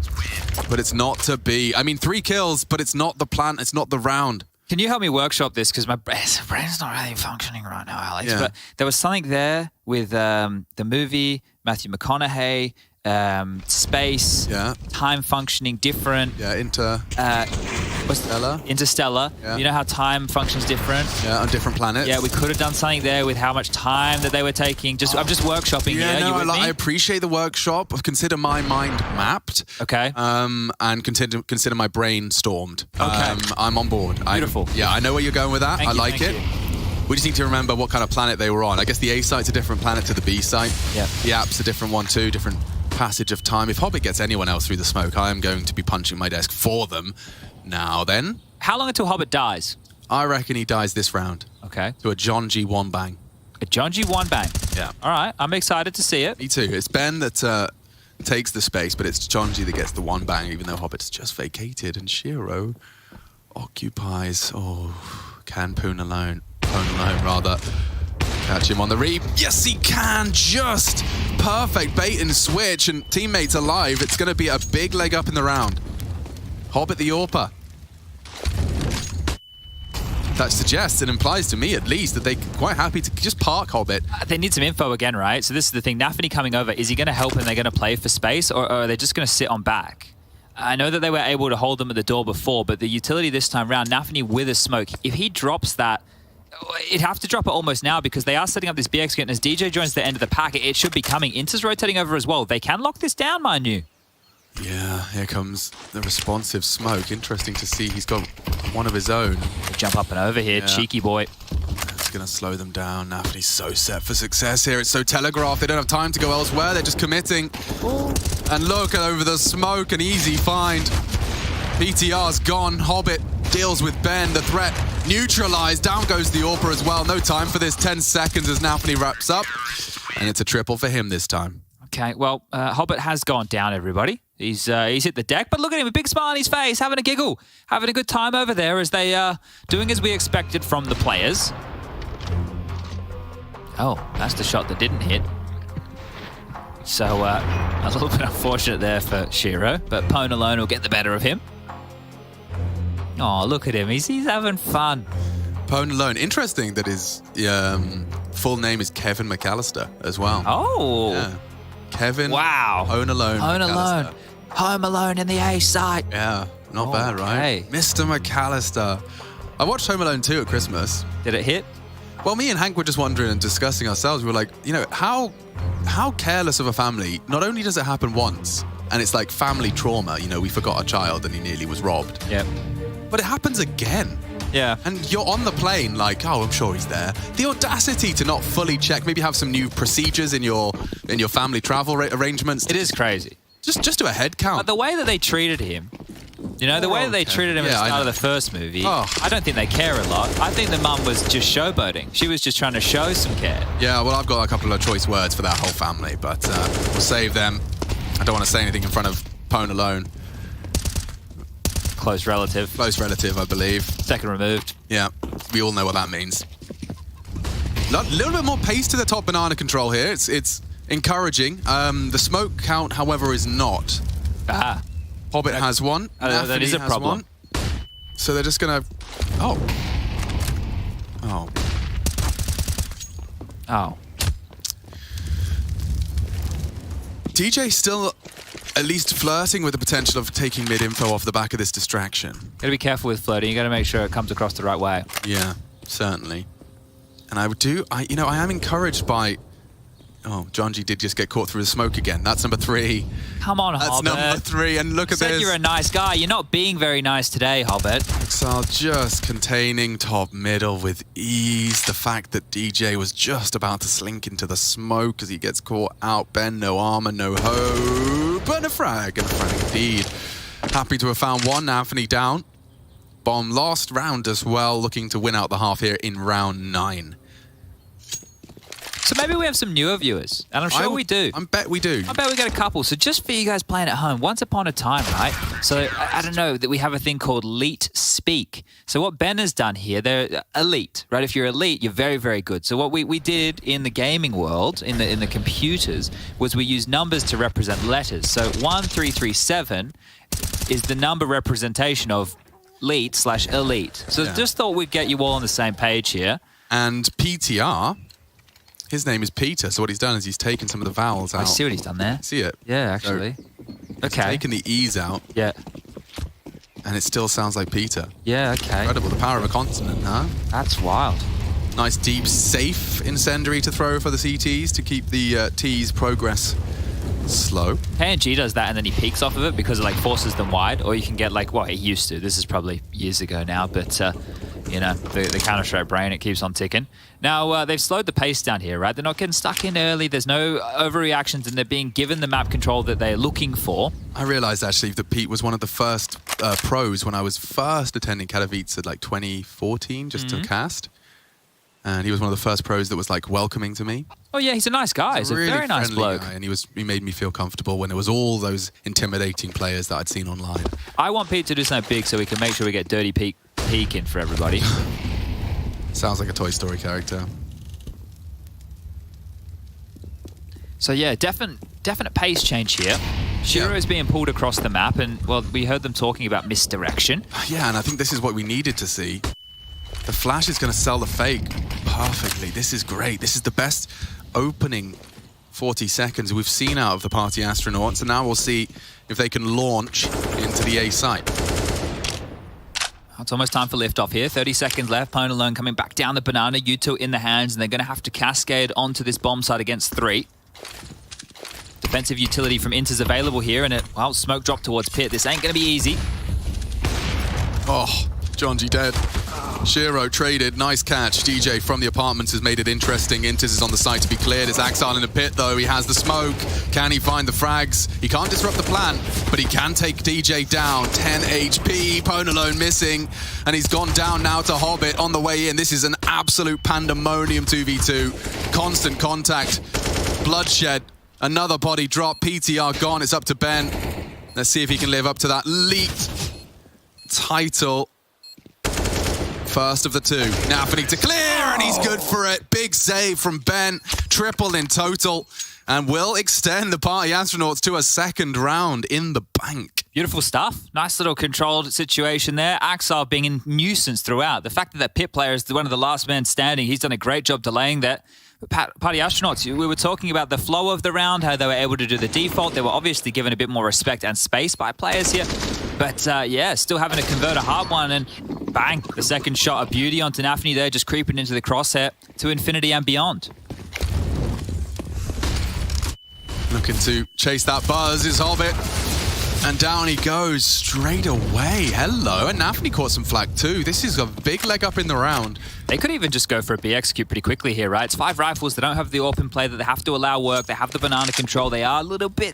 but it's not to be. I mean, 3 kills, but it's not the plan. It's not the round. Can you help me workshop this? Because my brain's not really functioning right now, Alex. Yeah. But there was something there with the movie, Matthew McConaughey, space, time functioning different. Yeah, Interstellar. Yeah. You know how time functions different? Yeah, on different planets. Yeah, we could have done something there with how much time that they were taking. I'm just workshopping here. No, You with me? I appreciate the workshop. Consider my mind mapped. Okay. And consider my brain stormed. Okay. I'm on board. Beautiful. I know where you're going with that. Thank I you, like thank it. you. We just need to remember what kind of planet they were on. I guess the A site's a different planet to the B site. Yeah. The app's a different one too, different passage of time. If Hobbit gets anyone else through the smoke, I am going to be punching my desk for them. Now then. How long until Hobbit dies? I reckon he dies this round. Okay. To a John G one bang. A John G one bang. Yeah. All right. I'm excited to see it. Me too. It's Ben that takes the space, but it's John G that gets the one bang, even though Hobbit's just vacated and Shiro occupies. Oh, can Pone alone, Catch him on the reap. Yes, he can. Just perfect bait and switch, and teammates alive. It's going to be a big leg up in the round. Hobbit the AWPer. That suggests and implies to me, at least, that they're quite happy to just park Hobbit. They need some info again, right? So this is the thing. Nafany coming over. Is he going to help and they're going to play for space, or are they just going to sit on back? I know that they were able to hold them at the door before, but the utility this time round, Nafany with a smoke, if he drops that, it'd have to drop it almost now because they are setting up this BX kit, and as DJ joins the end of the pack, it should be coming. Inter's rotating over as well. They can lock this down, mind you. Yeah, here comes the responsive smoke. Interesting to see he's got one of his own. Jump up and over here, cheeky boy. It's going to slow them down. Nafany's so set for success here. It's so telegraphed. They don't have time to go elsewhere. They're just committing. And look over the smoke, an easy find. PTR's gone. Hobbit deals with Ben. The threat neutralized. Down goes the AWPer as well. No time for this. 10 seconds as Nafany wraps up. And it's a triple for him this time. Okay, well, Hobbit has gone down, everybody. He's hit the deck, but look at him, a big smile on his face, having a giggle, having a good time over there as they are doing as we expected from the players. Oh, that's the shot that didn't hit. So a little bit unfortunate there for shiro, but Pwn alone will get the better of him. Oh, look at him, he's having fun. Pwn alone. Interesting that his full name is Kevin McAllister as well. Oh. Yeah. Kevin. Wow. Pwn alone. Pwn alone. Home alone in the A site. Yeah, not bad, right? Mr. McAllister. I watched Home Alone 2 at Christmas. Did it hit? Well, me and Hank were just wondering and discussing ourselves. We were like, you know, how careless of a family, not only does it happen once, and it's like family trauma, you know, we forgot a child and he nearly was robbed. Yep. But it happens again. Yeah. And you're on the plane like, oh, I'm sure he's there. The audacity to not fully check, maybe have some new procedures in your family travel arrangements. It is crazy. Just do a head count. But the way that they treated him, you know, the way that they treated him at the start of the first movie, I don't think they care a lot. I think the mum was just showboating. She was just trying to show some care. Yeah, well, I've got a couple of choice words for that whole family, but we'll save them. I don't want to say anything in front of Pwn alone. Close relative. Close relative, I believe. Second removed. Yeah, we all know what that means. A little bit more pace to the top banana control here. It's encouraging. The smoke count, however, is not. Hobbit has one. That is a problem. One. So they're just going to... Oh. DJ still at least flirting with the potential of taking mid-info off the back of this distraction. Gotta be careful with flirting. You gotta make sure it comes across the right way. Yeah, certainly. And I am encouraged by... Oh, Jonji did just get caught through the smoke again. That's number 3. Come on, That's Hobbit. number 3, and look at Said this. you're a nice guy. You're not being very nice today, Hobbit. Exile just containing top middle with ease. The fact that DJ was just about to slink into the smoke as he gets caught out. Ben, no armor, no hope, and a frag indeed. Happy to have found one. Nafany down. Bomb last round as well, looking to win out the half here in round 9. So maybe we have some newer viewers, and I'm sure we do. I bet we do. I bet we got a couple. So just for you guys playing at home, once upon a time, right? So I don't know, that we have a thing called Elite Speak. So what Ben has done here, they're elite, right? If you're elite, you're very, very good. So what we did in the gaming world, in the computers, was we used numbers to represent letters. So 1337 is the number representation of elite/elite. So just thought we'd get you all on the same page here. And PTR... His name is Peter, so what he's done is he's taken some of the vowels out. I see what he's done there. See it? Yeah, actually. So he's taken the E's out. Yeah. And it still sounds like Peter. Yeah, okay. Incredible, the power of a consonant, huh? That's wild. Nice, deep, safe incendiary to throw for the CTs to keep the T's progress slow. KNG does that and then he peeks off of it because it like forces them wide, or you can get like, well, he used to. This is probably years ago now, but you know, the Counter-Strike brain, it keeps on ticking. Now, they've slowed the pace down here, right? They're not getting stuck in early. There's no overreactions, and they're being given the map control that they're looking for. I realized, actually, that Pete was one of the first pros when I was first attending Katowice at, like, 2014, just to cast. And he was one of the first pros that was, like, welcoming to me. Oh, yeah, he's a nice guy. He's a really very nice bloke. Guy, and he made me feel comfortable when it was all those intimidating players that I'd seen online. I want Pete to do something big so we can make sure we get Dirty Pete peeking for everybody. Sounds like a Toy Story character. So yeah, definite pace change here. Shiro is being pulled across the map, and well, we heard them talking about misdirection. Yeah, and I think this is what we needed to see. The flash is going to sell the fake perfectly. This is great. This is the best opening 40 seconds we've seen out of the Party Astronauts, and now we'll see if they can launch into the A site. It's almost time for liftoff here. 30 seconds left. Pwn alone coming back down the banana. U2 in the hands, and they're going to have to cascade onto this bomb site against 3. Defensive utility from Int is available here, and well, smoke drop towards Pit. This ain't going to be easy. Oh, Jonji dead. Shiro traded. Nice catch. DJ from the apartments has made it interesting. Intis is on the site to be cleared. It's Axile in the pit, though. He has the smoke. Can he find the frags? He can't disrupt the plan, but he can take DJ down. 10 HP. Pwn alone missing. And he's gone down now to Hobbit on the way in. This is an absolute pandemonium 2v2. Constant contact. Bloodshed. Another body drop. PTR gone. It's up to Ben. Let's see if he can live up to that leaked title. First of the 2. Nafany to clear, and he's good for it. Big save from Ben. Triple in total. And will extend the Party Astronauts to a second round in the bank. Beautiful stuff. Nice little controlled situation there. Axile being a nuisance throughout. The fact that that Pit player is one of the last men standing, he's done a great job delaying that. Party Astronauts, we were talking about the flow of the round, how they were able to do the default. They were obviously given a bit more respect and space by players here. But yeah, still having to convert a hard one, and bang, the second shot of beauty onto Nafany there, just creeping into the crosshair to infinity and beyond. Looking to chase that buzz is Hobbit. And down he goes straight away. Hello, and Nafany caught some flag too. This is a big leg up in the round. They could even just go for a B execute pretty quickly here, right? It's 5 rifles. They don't have the open play that they have to allow work. They have the banana control. They are a little bit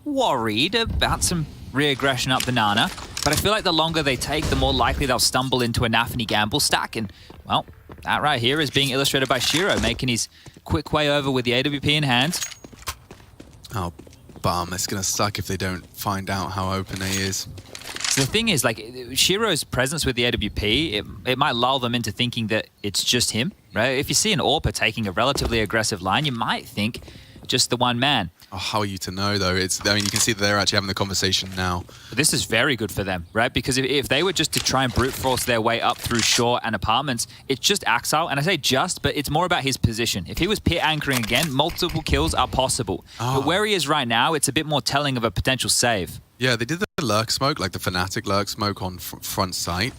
worried about some re-aggression up banana. But I feel like the longer they take, the more likely they'll stumble into a Nafany gamble stack. And, well, that right here is being illustrated by Shiro, making his quick way over with the AWP in hand. Oh, bum. It's going to suck if they don't find out how open A is. So the thing is, like, Shiro's presence with the AWP, it might lull them into thinking that it's just him, right? If you see an AWPer taking a relatively aggressive line, you might think just the one man. Oh, how are you to know, though? I mean, you can see that they're actually having the conversation now. But this is very good for them, right? Because if they were just to try and brute force their way up through shore and apartments, it's just Axile. And I say just, but it's more about his position. If he was pit anchoring again, multiple kills are possible. Oh. But where he is right now, it's a bit more telling of a potential save. Yeah, they did the lurk smoke, like the Fnatic lurk smoke on front site.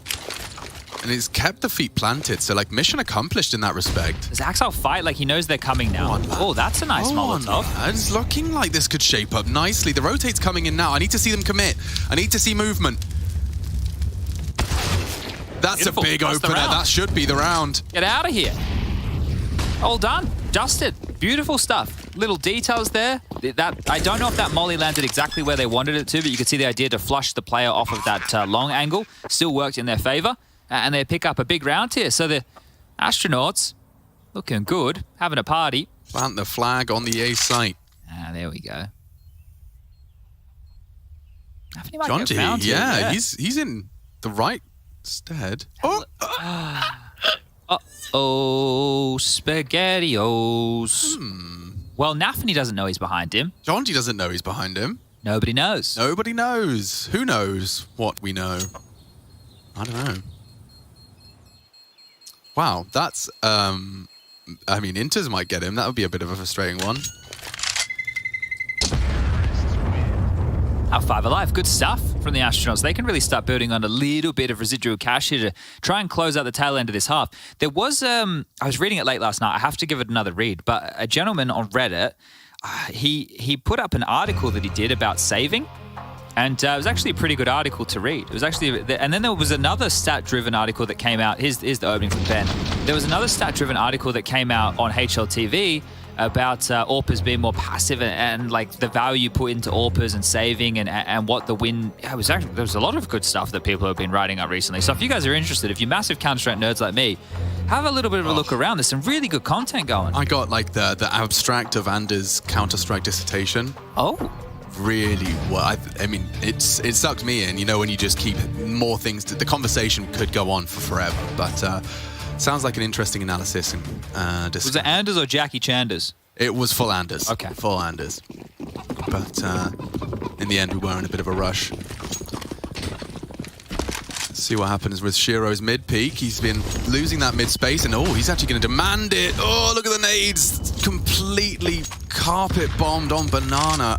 And it's kept the feet planted, so like mission accomplished in that respect. Does Axile fight like he knows they're coming now? Oh, that's a nice Molotov. It's looking like this could shape up nicely. The rotate's coming in now. I need to see them commit. I need to see movement. That's beautiful. A big opener. That should be the round. Get out of here. All done. Dusted. Beautiful stuff. Little details there. I don't know if that molly landed exactly where they wanted it to, but you could see the idea to flush the player off of that long angle still worked in their favor. And they pick up a big round here. So the Astronauts looking good, having a party. Plant the flag on the A site. Ah, there we go. Jonji, yeah, he's in the right stead. Uh-oh, SpaghettiOs. Well, Nafany doesn't know he's behind him. Jonji doesn't know he's behind him. Nobody knows. Nobody knows. Who knows what we know? I don't know. Wow, that's, I mean, Inters might get him. That would be a bit of a frustrating one. Our 5 alive, good stuff from the Astronauts. They can really start building on a little bit of residual cash here to try and close out the tail end of this half. There was, I was reading it late last night. I have to give it another read, but a gentleman on Reddit, he put up an article that he did about saving. And it was actually a pretty good article to read. It was actually, and then there was another stat-driven article that came out. Here's the opening from Ben. There was another stat-driven article that came out on HLTV about AWPers being more passive and like the value put into AWPers and saving and what the win. It was actually, there was a lot of good stuff that people have been writing up recently. So if you guys are interested, if you're massive Counter-Strike nerds like me, have a little bit of a look around. There's some really good content going. I got like the abstract of Anders' Counter-Strike dissertation. Oh. Really well. I mean, it sucked me in, you know, when you just keep more things. The conversation could go on for forever, but sounds like an interesting analysis and discussion. Was it Anders or Jackie Chanders? It was full Anders. Okay. Full Anders. But in the end, we were in a bit of a rush. Let's see what happens with Shiro's mid peak. He's been losing that mid space, and he's actually going to demand it. Oh, look at the nades. Completely carpet bombed on Banana.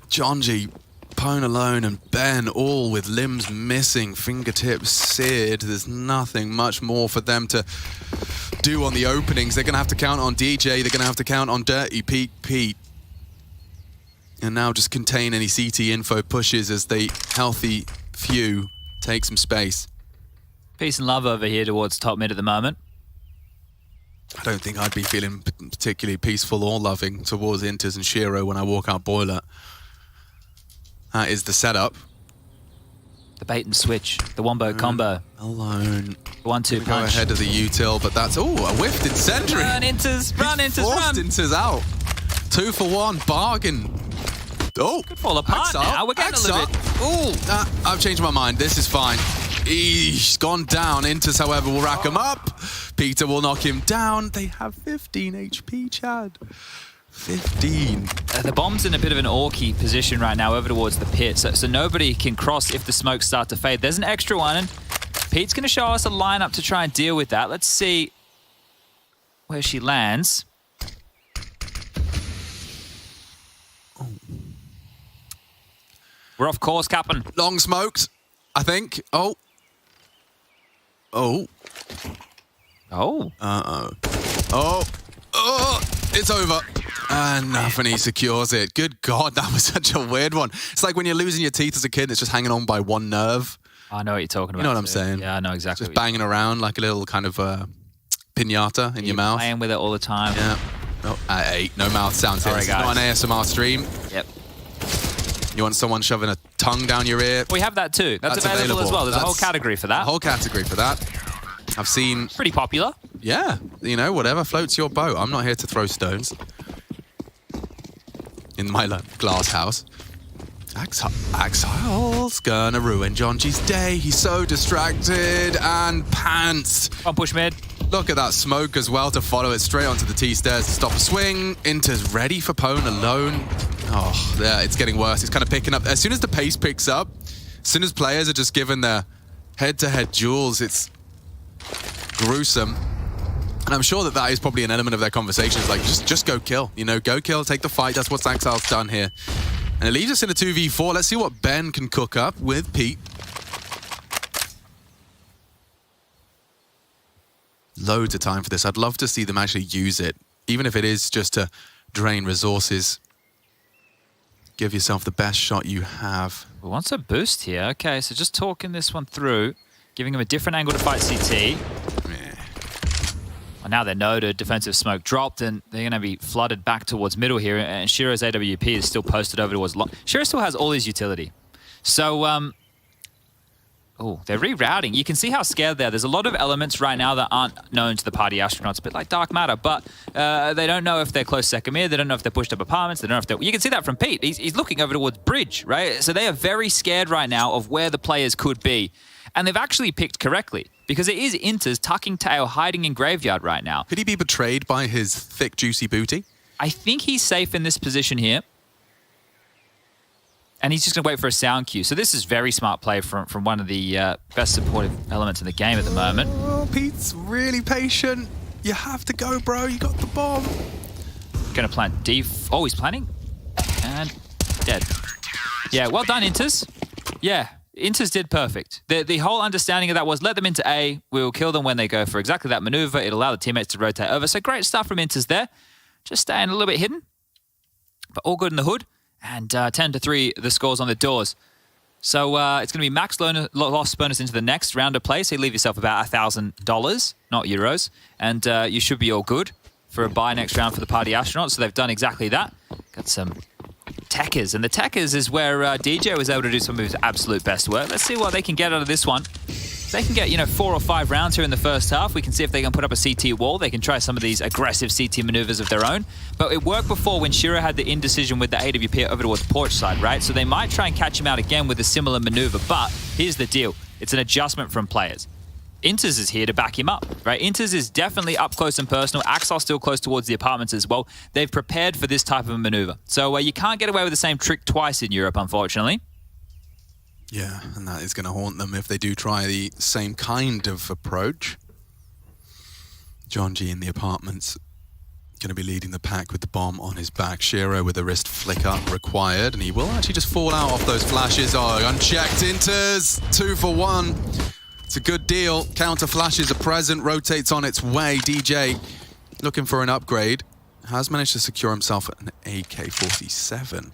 Jonji, Pone alone, and Ben all with limbs missing, fingertips seared. There's nothing much more for them to do on the openings. They're going to have to count on DJ. They're going to have to count on Dirty Pete. And now just contain any CT info pushes as the healthy few take some space. Peace and love over here towards top mid at the moment. I don't think I'd be feeling particularly peaceful or loving towards Inters and Shiro when I walk out Boiler. That is the setup. The bait and switch, the wombo combo. Alone. The 1-2 punch. Go ahead of the util, but that's, a whiffed incendiary. Run, Inters, run. Inters out. 2 for 1, bargain. Could fall apart now. We're getting a little bit. I've changed my mind. This is fine. He's gone down. Inters, however, will rack him up. Peter will knock him down. They have 15 HP, Chad. 15. The bomb's in a bit of an orky position right now over towards the pit, so nobody can cross if the smokes start to fade. There's an extra one, and Pete's going to show us a lineup to try and deal with that. Let's see where she lands. We're off course, Captain. Long smoked, I think. Oh. It's over. And Nafani secures it. Good God, that was such a weird one. It's like when you're losing your teeth as a kid, it's just hanging on by one nerve. I know what you're talking about. You know what I'm saying? Yeah, I know exactly. Just banging around like a little kind of piñata in your mouth. Playing with it all the time. Yeah. Oh, at 8, no mouth sounds here. This is not an ASMR stream. Yep. You want someone shoving a tongue down your ear? We have that too. That's available as well. There's a whole category for that. A whole category for that. I've seen... Pretty popular. Yeah. You know, whatever floats your boat. I'm not here to throw stones. In my glass house. Exile's gonna ruin Jonji's day. He's so distracted and pants. One push mid. Look at that smoke as well to follow it straight onto the T-stairs to stop a swing. Inter's ready for Pone alone. Oh, yeah, it's getting worse. It's kind of picking up. As soon as the pace picks up, as soon as players are just given their head-to-head duels, it's gruesome. And I'm sure that is probably an element of their conversations, like, just go kill. You know, go kill, take the fight. That's what Exile's done here. And it leaves us in a 2v4. Let's see what Ben can cook up with Pete. Loads of time for this. I'd love to see them actually use it, even if it is just to drain resources. Give yourself the best shot you have. We want a boost here. Okay, so just talking this one through, giving him a different angle to fight CT. Well, now they're noted, defensive smoke dropped, and they're going to be flooded back towards middle here, and Shiro's AWP is still posted over towards long. Shiro still has all his utility. So, they're rerouting. You can see how scared they are. There's a lot of elements right now that aren't known to the party astronauts, a bit like Dark Matter, but they don't know if they're close second mid, they don't know if they're pushed up apartments, they don't know if they're... You can see that from Pete. He's looking over towards Bridge, right? So they are very scared right now of where the players could be. And they've actually picked correctly, because it is Inter's tucking tail, hiding in Graveyard right now. Could he be betrayed by his thick, juicy booty? I think he's safe in this position here. And he's just going to wait for a sound cue. So this is very smart play from one of the best supportive elements in the game at the moment. Oh, Pete's really patient. You have to go, bro. You got the bomb. Going to plant D. Oh, he's planting. And dead. Yeah, well done, Inters. Yeah, Inters did perfect. The whole understanding of that was let them into A. We'll kill them when they go for exactly that maneuver. It'll allow the teammates to rotate over. So great stuff from Inters there. Just staying a little bit hidden. But all good in the hood. And 10-3, the scores on the doors. So it's going to be max loss bonus into the next round of play. So you leave yourself about $1,000, not euros. And you should be all good for a buy next round for the party astronauts. So they've done exactly that. Got some techers. And the techers is where DJ was able to do some of his absolute best work. Let's see what they can get out of this one. They can get, 4 or 5 rounds here in the first half. We can see if they can put up a CT wall. They can try some of these aggressive CT maneuvers of their own. But it worked before when Shiro had the indecision with the AWP over towards porch side, right? So they might try and catch him out again with a similar maneuver. But here's the deal. It's an adjustment from players. Inters is here to back him up, right? Inters is definitely up close and personal. Axel still close towards the apartments as well. They've prepared for this type of a maneuver. So you can't get away with the same trick twice in Europe, unfortunately. Yeah, and that is going to haunt them if they do try the same kind of approach. John G in the apartments, going to be leading the pack with the bomb on his back. Shiro with a wrist flicker required, and he will actually just fall out off those flashes. Oh, unchecked Inters, 2 for 1. It's a good deal. Counter flashes are present, rotates on its way. DJ looking for an upgrade. Has managed to secure himself an AK-47.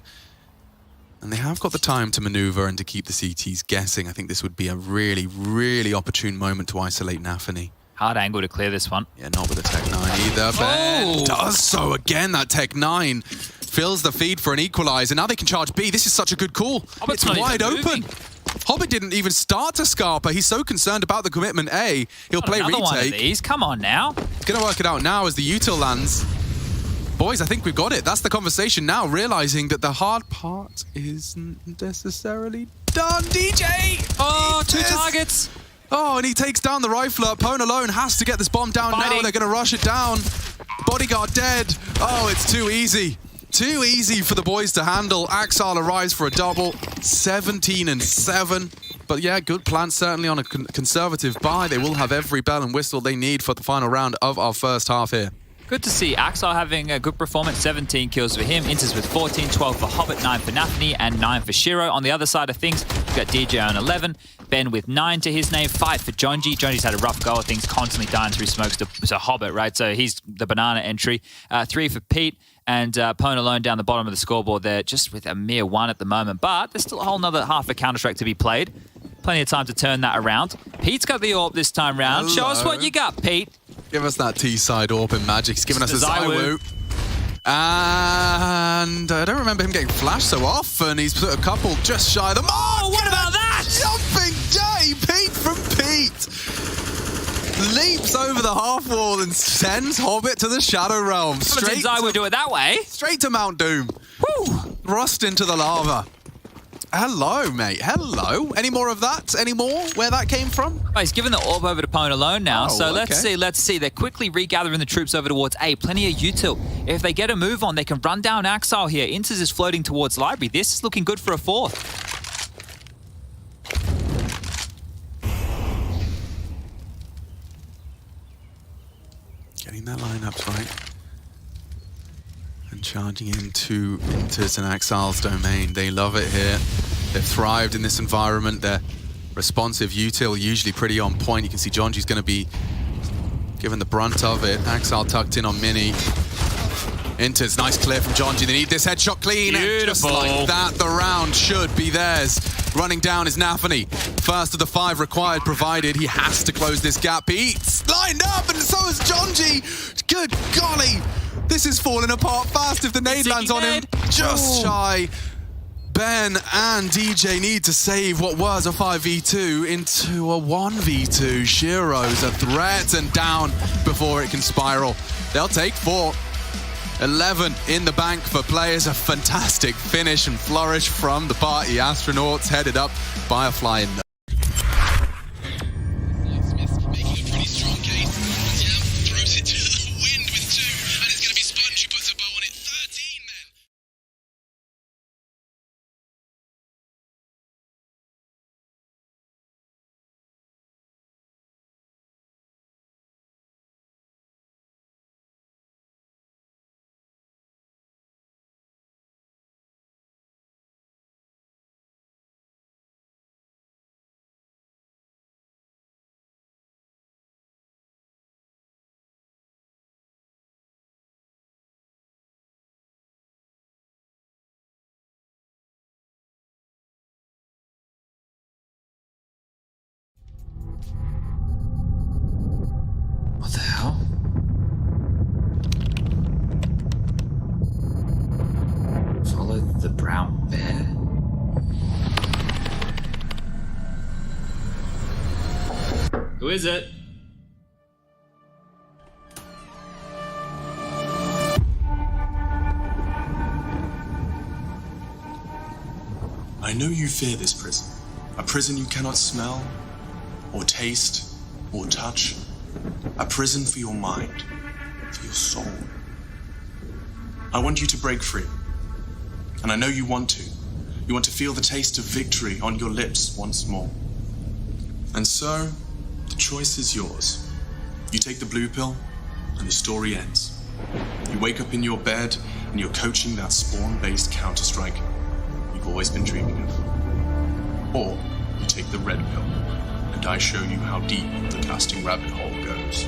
And they have got the time to maneuver and to keep the CTs guessing. I think this would be a really, really opportune moment to isolate Nafany. Hard angle to clear this one. Yeah, not with the Tech 9 either. Ben does so again. That Tech 9 fills the feed for an equalizer. Now they can charge B. This is such a good call. Hobbit's It's wide open. Hobbit didn't even start to Scarpa. He's so concerned about the commitment A. He'll play Another one of retake. these. Come on now. Gonna work it out now as the util lands. Boys, I think we've got it. That's the conversation now, realizing that the hard part isn't necessarily done. DJ! Oh, 2 targets. Oh, and he takes down the rifler. Pone alone has to get this bomb down now. They're going to rush it down. Bodyguard dead. Oh, it's too easy. Too easy for the boys to handle. Axal arrives for a double. 17-7. But yeah, good plan, certainly on a conservative buy. They will have every bell and whistle they need for the final round of our first half here. Good to see Axel having a good performance. 17 kills for him. Inters with 14, 12 for Hobbit, 9 for Nafany, and 9 for Shiro. On the other side of things, we've got DJ on 11. Ben with 9 to his name, 5 for Jonji. Jonji's had a rough go of things, constantly dying through smokes to Hobbit, right? So he's the banana entry. 3 for Pete, and Pone alone down the bottom of the scoreboard there, just with a mere 1 at the moment. But there's still a whole nother half a Counter-Strike to be played. Plenty of time to turn that around. Pete's got the AWP this time round. Hello. Show us what you got, Pete. Give us that T-side AWP in Magic. He's giving us a Zywoo. And I don't remember him getting flashed so often. He's put a couple just shy of the mark. Oh, what about that? Jumping J, Pete from Pete. Leaps over the half wall and sends Hobbit to the Shadow Realm. Straight I would do it that way. Straight to Mount Doom. Woo! Rust into the lava. Hello, mate. Hello. Any more of that? Any more? Where that came from? Oh, he's given the orb over to Pone alone now. Oh, so let's see. They're quickly regathering the troops over towards A. Plenty of util. If they get a move on, they can run down Axel here. Inters is floating towards Library. This is looking good for a 4th. Getting that lineups right. And charging into Inters and Axal's domain. They love it here. They've thrived in this environment. They're responsive util, usually pretty on point. You can see Jonji's going to be given the brunt of it. Axal tucked in on Mini. Inters, nice clear from Jonji. They need this headshot clean. And just like that, the round should be theirs. Running down is Nafany. First of the 5 required, provided he has to close this gap. He's lined up, and so is Jonji. Good golly. This is falling apart fast if the nade lands on him. Just shy. Ben and DJ need to save what was a 5v2 into a 1v2. Shiro's a threat and down before it can spiral. They'll take 4. 11 in the bank for players. A fantastic finish and flourish from the party astronauts, headed up by a flying nut. What the hell? Follow the brown bear? Who is it? I know you fear this prison. A prison you cannot smell, or taste, or touch. A prison for your mind, for your soul. I want you to break free. And I know you want to. You want to feel the taste of victory on your lips once more. And so, the choice is yours. You take the blue pill, and the story ends. You wake up in your bed, and you're coaching that spawn-based Counter-Strike you've always been dreaming of. Or you take the red pill, and I show you how deep the casting rabbit hole goes.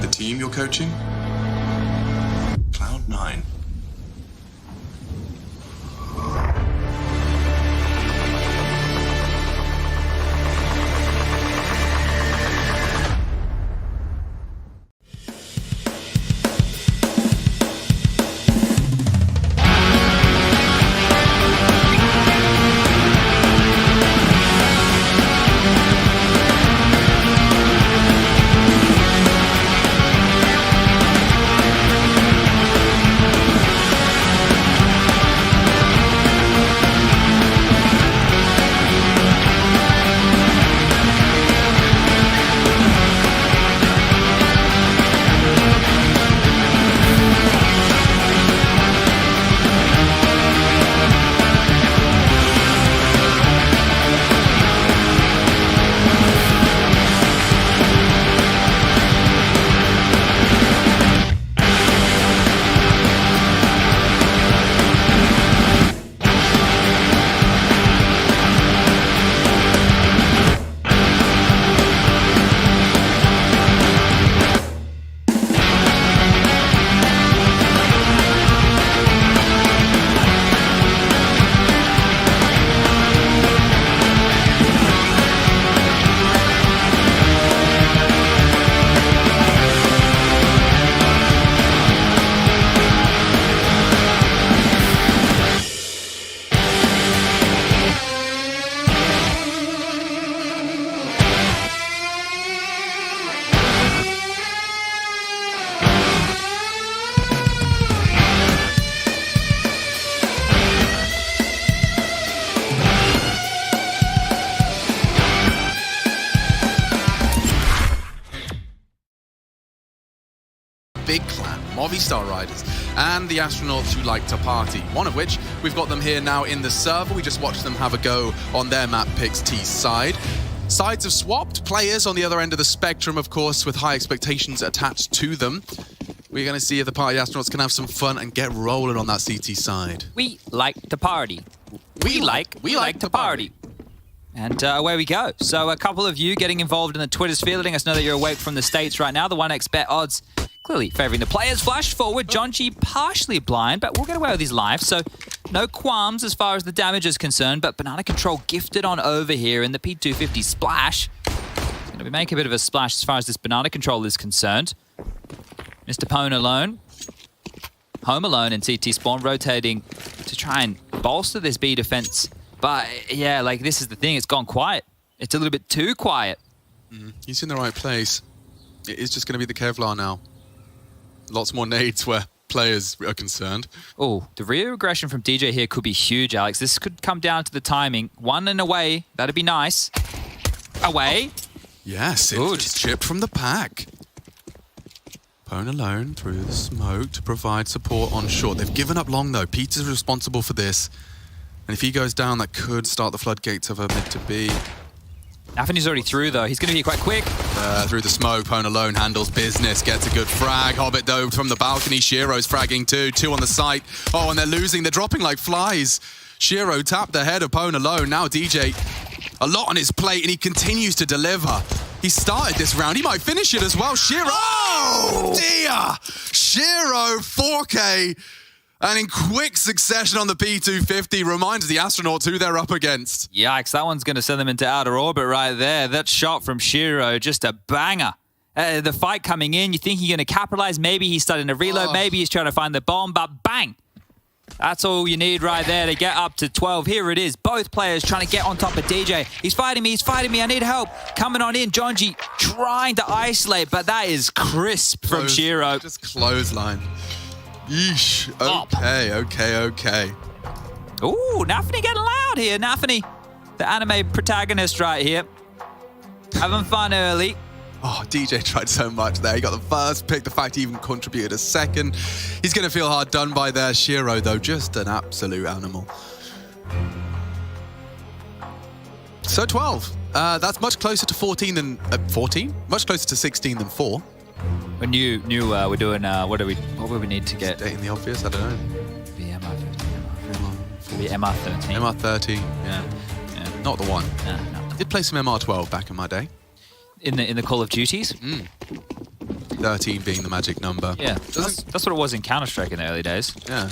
The team you're coaching? Cloud9. Big Clan, Movistar Riders, and the astronauts who like to party. One of which, we've got them here now in the server. We just watched them have a go on their map picks T's side. Sides have swapped, players on the other end of the spectrum, of course, with high expectations attached to them. We're going to see if the party astronauts can have some fun and get rolling on that CT side. We like to party. We like to party. And away we go. So a couple of you getting involved in the Twitter sphere, letting us know that you're awake from the States right now. The 1xBet odds clearly favouring the players. Flashed forward, John G partially blind, but we'll get away with his life. So no qualms as far as the damage is concerned, but Banana Control gifted on over here in the P250 splash. He's going to be making a bit of a splash as far as this Banana Control is concerned. Mr. Pone alone. Home alone in CT spawn, rotating to try and bolster this B defense. But yeah, like this is the thing, it's gone quiet. It's a little bit too quiet. He's in the right place. It is just going to be the Kevlar now. Lots more nades where players are concerned. Oh, the rear aggression from DJ here could be huge, Alex. This could come down to the timing. One and away, that'd be nice. Away. Yes, it's chipped from the pack. Pone alone through the smoke to provide support on short. They've given up long though. Peter's responsible for this. And if he goes down, that could start the floodgates of a mid to B. Nafany's already through though. He's going to be quite quick. Through the smoke, Pone alone handles business, gets a good frag. Hobbit dove from the balcony. Shiro's fragging too. Two on the site. Oh, and they're losing. They're dropping like flies. Shiro tapped the head of Pone alone. Now DJ, a lot on his plate, and he continues to deliver. He started this round. He might finish it as well. Shiro! Oh, dear! Shiro, 4K. And in quick succession on the P250, reminds the astronauts who they're up against. Yikes, that one's going to send them into outer orbit right there. That shot from Shiro, just a banger. The fight coming in, you think you're going to capitalize. Maybe he's starting to reload. Maybe he's trying to find the bomb, but bang! That's all you need right there to get up to 12. Here it is. Both players trying to get on top of DJ. He's fighting me. I need help. Coming on in. John G trying to isolate, but that is crisp from Shiro. Just clothesline. Yeesh. Okay. Ooh, Nafany getting loud here. Nafany The anime protagonist right here. Having fun early. Oh, DJ tried so much there. He got the first pick. The fact he even contributed a second. He's going to feel hard done by there. Shiro, though, just an absolute animal. So 12. That's much closer to 14 than 14. Much closer to 16 than 4. When you knew we're doing, what would we need to get? Stating the obvious. I don't know. MR13. MR13. Yeah. Not the one. No. Did play some MR12 back in my day. In the Call of Duties. 13 being the magic number. Yeah, that's what it was in Counter-Strike in the early days. Yeah.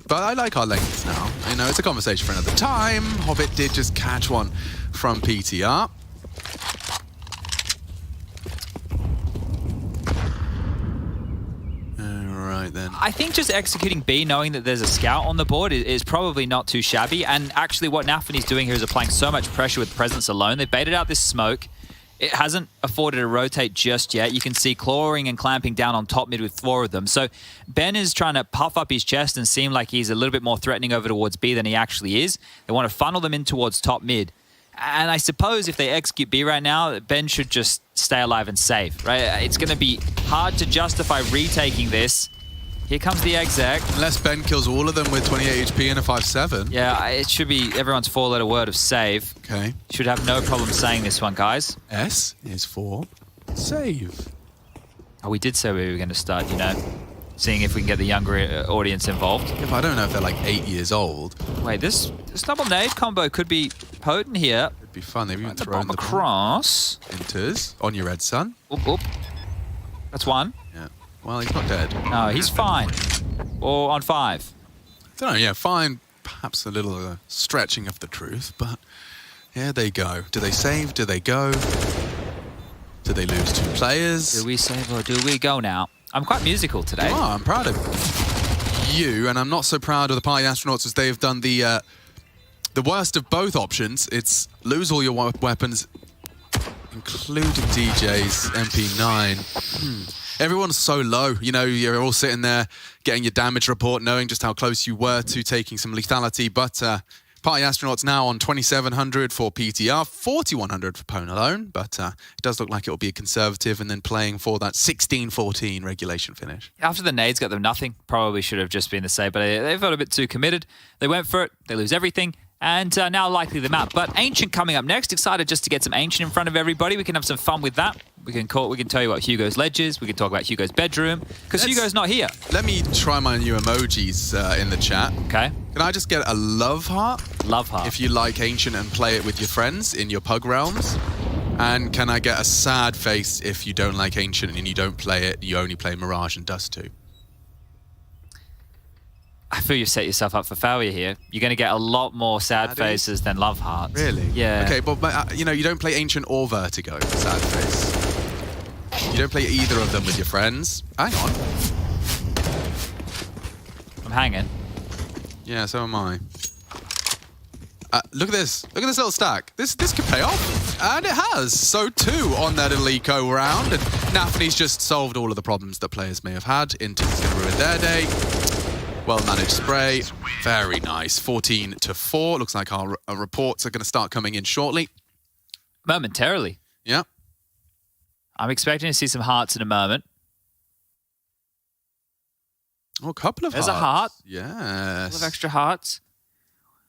But I like our lanes now. You know, it's a conversation for another time. Hobbit did just catch one from PTR. Right then. I think just executing B, knowing that there's a scout on the board, is probably not too shabby. And actually what Nafany's doing here is applying so much pressure with presence alone. They've baited out this smoke. It hasn't afforded a rotate just yet. You can see clawing and clamping down on top mid with 4 of them. So Ben is trying to puff up his chest and seem like he's a little bit more threatening over towards B than he actually is. They want to funnel them in towards top mid. And I suppose if they execute B right now, Ben should just stay alive and save, right? It's going to be hard to justify retaking this. Here comes the exec. Unless Ben kills all of them with 28 HP and a 5-7. Yeah, it should be everyone's 4-letter word of save. Okay. Should have no problem saying this one, guys. S is for save. Oh, we did say we were going to start, you know, seeing if we can get the younger audience involved. Yeah, but I don't know if they're like 8 years old. Wait, this double nade combo could be potent here. It'd be fun. They've even the thrown bomb the across. Enters on your red son. Oop, oop. That's one. Yeah. Well, he's not dead. No, he's fine. Or on 5. I don't know, yeah, fine. Perhaps a little stretching of the truth, but here they go. Do they save? Do they go? Do they lose 2 players? Do we save or do we go now? I'm quite musical today. Oh, I'm proud of you, and I'm not so proud of the Party Astronauts as they've done the worst of both options. It's lose all your weapons, including DJ's MP9. Everyone's so low. You know, you're all sitting there getting your damage report, knowing just how close you were to taking some lethality. But Party Astronauts now on 2,700 for PTR, 4,100 for Pwn alone. But it does look like it will be a conservative and then playing for that 16-14 regulation finish. After the nades got them nothing, probably should have just been the save, but they felt a bit too committed. They went for it. They lose everything. And now likely the map. But Ancient coming up next. Excited just to get some Ancient in front of everybody. We can have some fun with that. We can tell you what Hugo's ledge is. We can talk about Hugo's bedroom. Because Hugo's not here. Let me try my new emojis in the chat. Okay. Can I just get a love heart? Love heart. If you like Ancient and play it with your friends in your pug realms. And can I get a sad face if you don't like Ancient and you don't play it, you only play Mirage and Dust 2? I feel you've set yourself up for failure here. You're going to get a lot more sad faces than love hearts. Really? Yeah. Okay, but you know, you don't play Ancient or Vertigo, sad face. You don't play either of them with your friends. Hang on. I'm hanging. Yeah, so am I. Look at this. Look at this little stack. This could pay off. And it has. So too on that little eco round. And Nafany's just solved all of the problems that players may have had. Inter's going to ruin their day. Well-managed spray. Very nice. 14-4. Looks like our reports are going to start coming in shortly. Momentarily. Yeah. I'm expecting to see some hearts in a moment. Oh, a couple of There's hearts. A heart. Yes. A couple of extra hearts.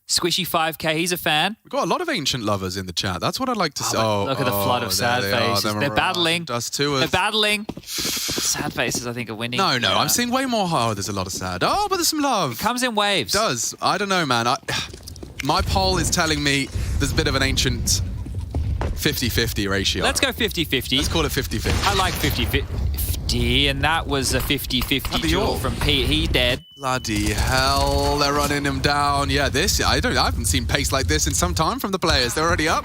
Squishy 5K, he's a fan. We've got a lot of Ancient lovers in the chat. That's what I'd like to see. Look at the flood of sad faces. They're battling. Dust 2. They're battling. Sad faces, I think, are winning. No, I'm seeing way more. Oh, there's a lot of sad. Oh, but there's some love. It comes in waves. It does. I don't know, man. My poll is telling me there's a bit of an Ancient 50-50 ratio. Let's go 50-50. Let's call it 50-50. I like 50-50, and that was a 50-50 duel from Pete. He dead. Bloody hell, they're running him down. Yeah, I haven't seen pace like this in some time from the players. They're already up.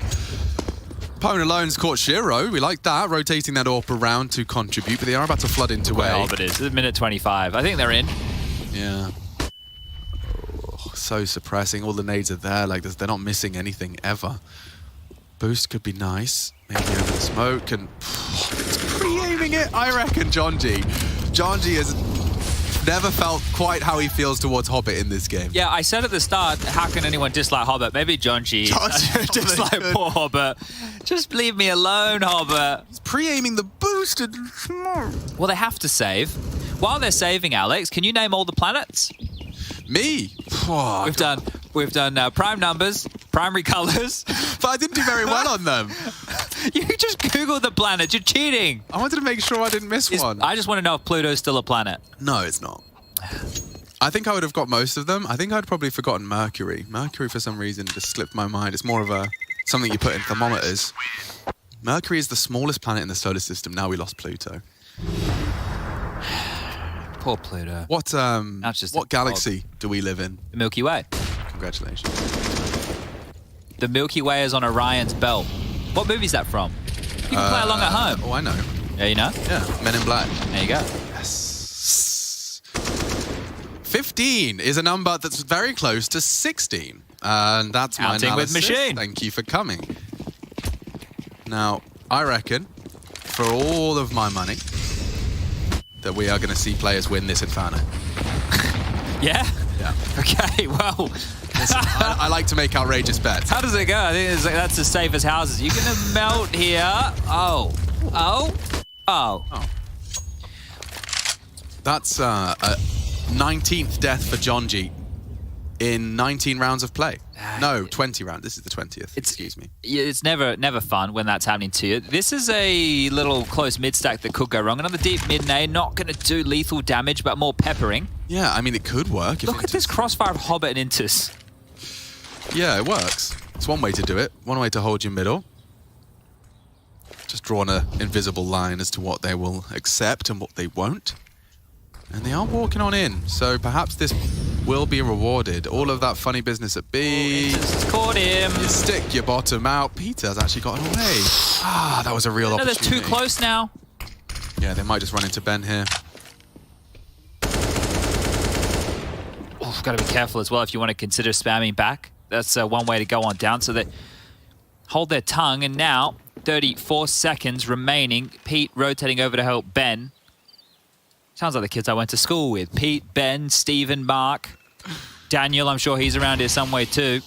Pwn alone's caught Shiro. We like that, rotating that AWP around to contribute, but they are about to flood into A. Oh, but it's minute 25. I think they're in. Yeah. Oh, so suppressing. All the nades are there. Like they're not missing anything ever. Boost could be nice. Maybe over the smoke and it's pre-aiming it, I reckon, John G. John G is never felt quite how he feels towards Hobbit in this game. Yeah, I said at the start, how can anyone dislike Hobbit? Maybe John G. Dislike poor Hobbit. Just leave me alone, Hobbit. He's pre-aiming the boost. Well, they have to save. While they're saving, Alex, can you name all the planets? Me? We've done prime numbers, primary colors. But I didn't do very well on them. You just Googled the planet. You're cheating. I wanted to make sure I didn't miss one. I just want to know if Pluto's still a planet. No, it's not. I think I would have got most of them. I think I'd probably forgotten Mercury. Mercury, for some reason, just slipped my mind. It's more of something you put in thermometers. Mercury is the smallest planet in the solar system. Now we lost Pluto. Poor Pluto. What galaxy do we live in? The Milky Way. Congratulations. The Milky Way is on Orion's belt. What movie is that from? You can play along at home. Oh, I know. Yeah, you know? Yeah, Men in Black. There you go. Yes. 15 is a number that's very close to 16. And that's my Counting with analysis. machine. Thank you for coming. Now, I reckon, for all of my money, that we are going to see players win this Inferno. Yeah? Yeah. Okay, well... Listen, I like to make outrageous bets. How does it go? I think that's as safe as houses. You're going to melt here. Oh. That's a 19th death for John G in 19 rounds of play. No, 20 rounds. This is the 20th. Excuse me. It's never fun when that's happening to you. This is a little close mid-stack that could go wrong. Another deep mid-nade, not going to do lethal damage, but more peppering. Yeah, I mean, it could work. Look at this crossfire of Hobbit and Intus. Yeah, it works. It's one way to do it. One way to hold your middle. Just drawn an invisible line as to what they will accept and what they won't. And they are walking on in, so perhaps this will be rewarded. All of that funny business at B. Caught him. You stick your bottom out. Peter's actually got away. That was a real opportunity. They're too close now. Yeah, they might just run into Ben here. Oh, got to be careful as well if you want to consider spamming back. That's one way to go on down. So they hold their tongue, and now 34 seconds remaining. Pete rotating over to help Ben. Sounds like the kids I went to school with. Pete, Ben, Stephen, Mark, Daniel, I'm sure he's around here some way too.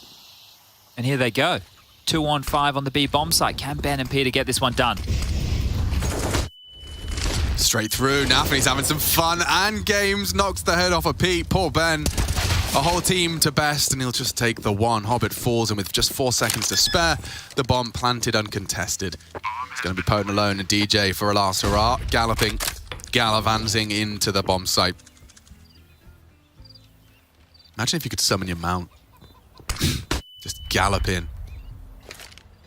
And here they go. 2-on-5 on the B bomb site. Can Ben and Peter get this one done? Straight through. Nafany's having some fun and games. Knocks the head off of Pete. Poor Ben. A whole team to best, and he'll just take the one. Hobbit falls, and with just 4 seconds to spare, the bomb planted uncontested. It's going to be Potent alone and DJ for a last hurrah. Gallivanting into the bomb site. Imagine if you could summon your mount. Just gallop in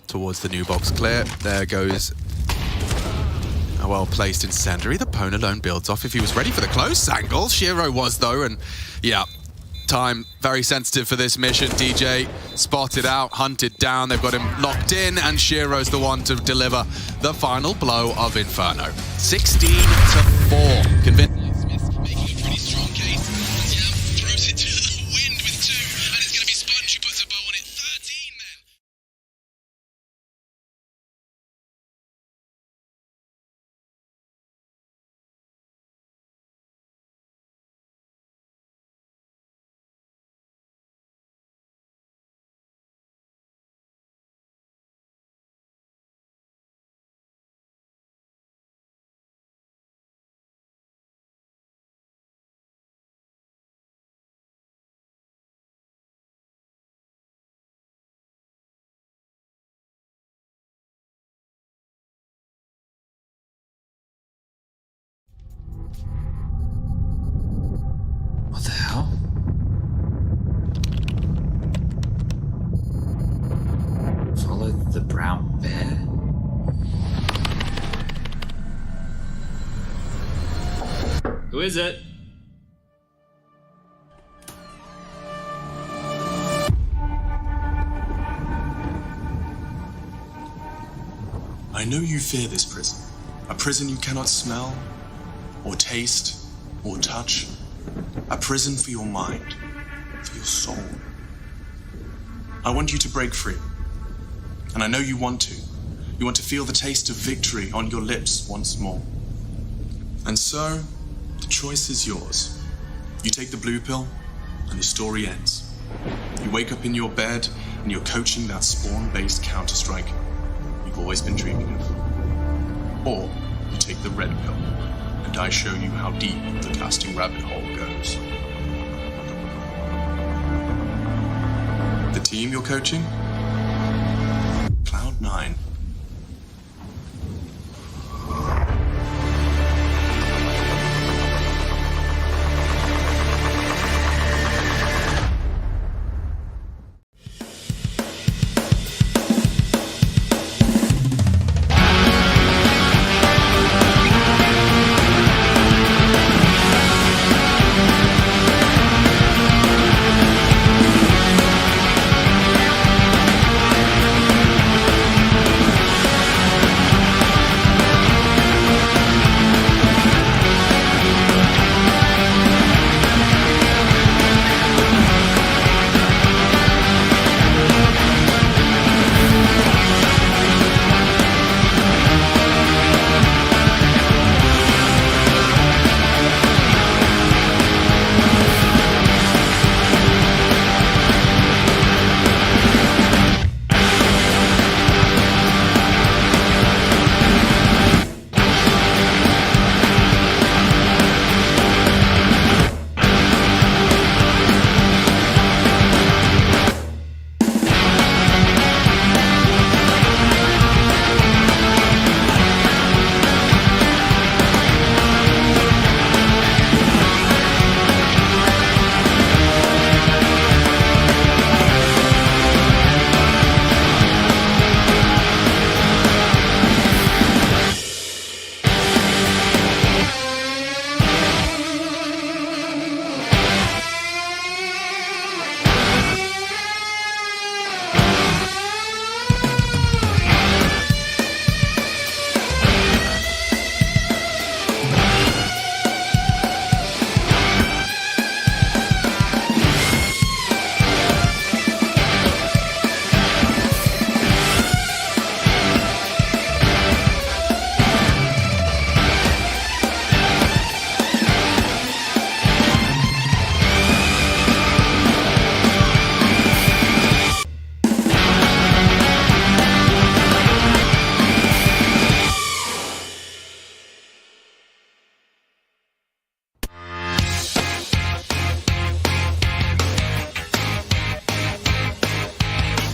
towards the new box clear. There goes a well-placed incendiary. The Pwn alone builds off if he was ready for the close angle. Shiro was, though, and yeah, time very sensitive for this mission. DJ spotted out, hunted down. They've got him locked in, and Shiro's the one to deliver the final blow of Inferno. 16-4. Convinced. Making a pretty strong case. Yam throws it to the wind with 2, and it's going to be Sponge who puts a bow on it. 13 then. What the hell? Follow the brown bear? Who is it? I know you fear this prison. A prison you cannot smell, or taste, or touch. A prison for your mind, for your soul. I want you to break free. And I know you want to. You want to feel the taste of victory on your lips once more. And so, the choice is yours. You take the blue pill, and the story ends. You wake up in your bed, and you're coaching that spawn-based Counter-Strike you've always been dreaming of. Or you take the red pill, and I show you how deep the casting rabbit hole goes. The team you're coaching? Cloud9.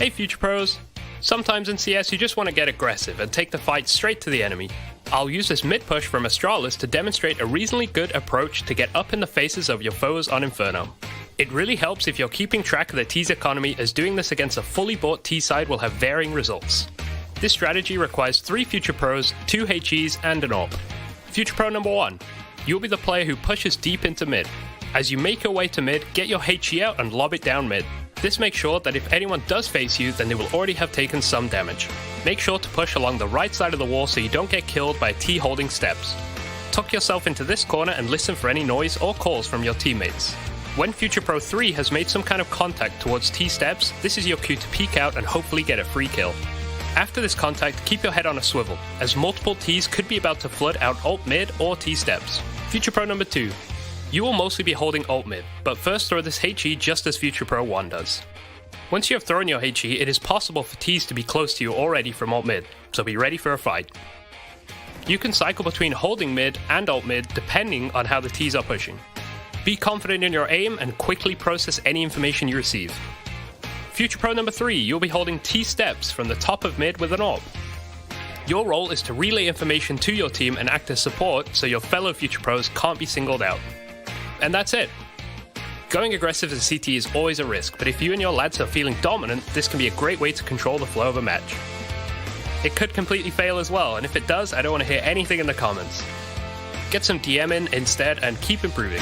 Hey Future Pros! Sometimes in CS you just want to get aggressive and take the fight straight to the enemy. I'll use this mid push from Astralis to demonstrate a reasonably good approach to get up in the faces of your foes on Inferno. It really helps if you're keeping track of the T's economy, as doing this against a fully bought T side will have varying results. This strategy requires 3 Future Pros, 2 HEs and an AWP. Future Pro number 1. You'll be the player who pushes deep into mid. As you make your way to mid, get your HE out and lob it down mid. This makes sure that if anyone does face you, then they will already have taken some damage. Make sure to push along the right side of the wall so you don't get killed by a T holding steps. Tuck yourself into this corner and listen for any noise or calls from your teammates. When Future Pro 3 has made some kind of contact towards T steps, this is your cue to peek out and hopefully get a free kill. After this contact, keep your head on a swivel, as multiple Ts could be about to flood out ult mid or T steps. Future Pro number 2. You will mostly be holding ult mid, but first throw this HE just as Future Pro 1 does. Once you have thrown your HE, it is possible for Ts to be close to you already from ult mid, so be ready for a fight. You can cycle between holding mid and ult mid depending on how the Ts are pushing. Be confident in your aim and quickly process any information you receive. Future Pro number 3, you'll be holding T steps from the top of mid with an AWP. Your role is to relay information to your team and act as support so your fellow Future Pros can't be singled out. And that's it. Going aggressive as a CT is always a risk, but if you and your lads are feeling dominant, this can be a great way to control the flow of a match. It could completely fail as well, and if it does, I don't want to hear anything in the comments. Get some DM in instead and keep improving.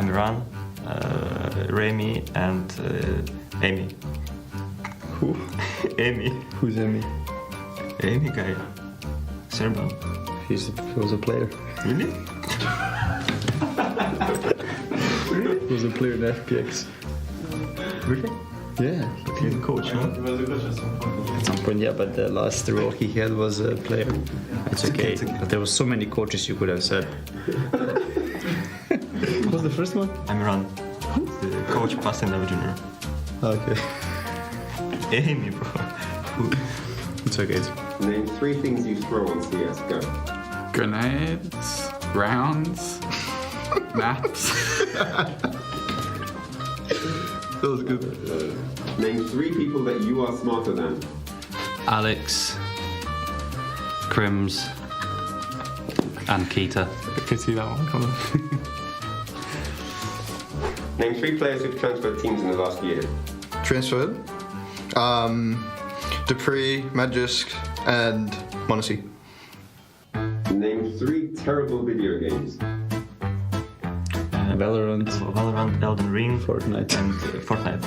Amiran, Remy, and Amy. Who? Amy. Who's Amy? Amy guy. Serban. He was a player. Really? He was a player in FPX. Really? Yeah. He's a coach, huh? At some point, yeah, but the last role he had was a player. It's okay, but there was so many coaches you could have said. What was the first one? Amiran. The coach plus never junior. Okay. Amy, bro. It's okay. Name 3 things you throw on CSGO. Grenades, rounds, maps. That was good. Name 3 people that you are smarter than. Alex, Crims, and Keita. I could see that one coming. Name 3 players who've transferred teams in the last year. Transferred. Dupree, Magisk, and Monacy. Name 3 terrible video games. Valorant, Elden Ring, Fortnite, and Fortnite.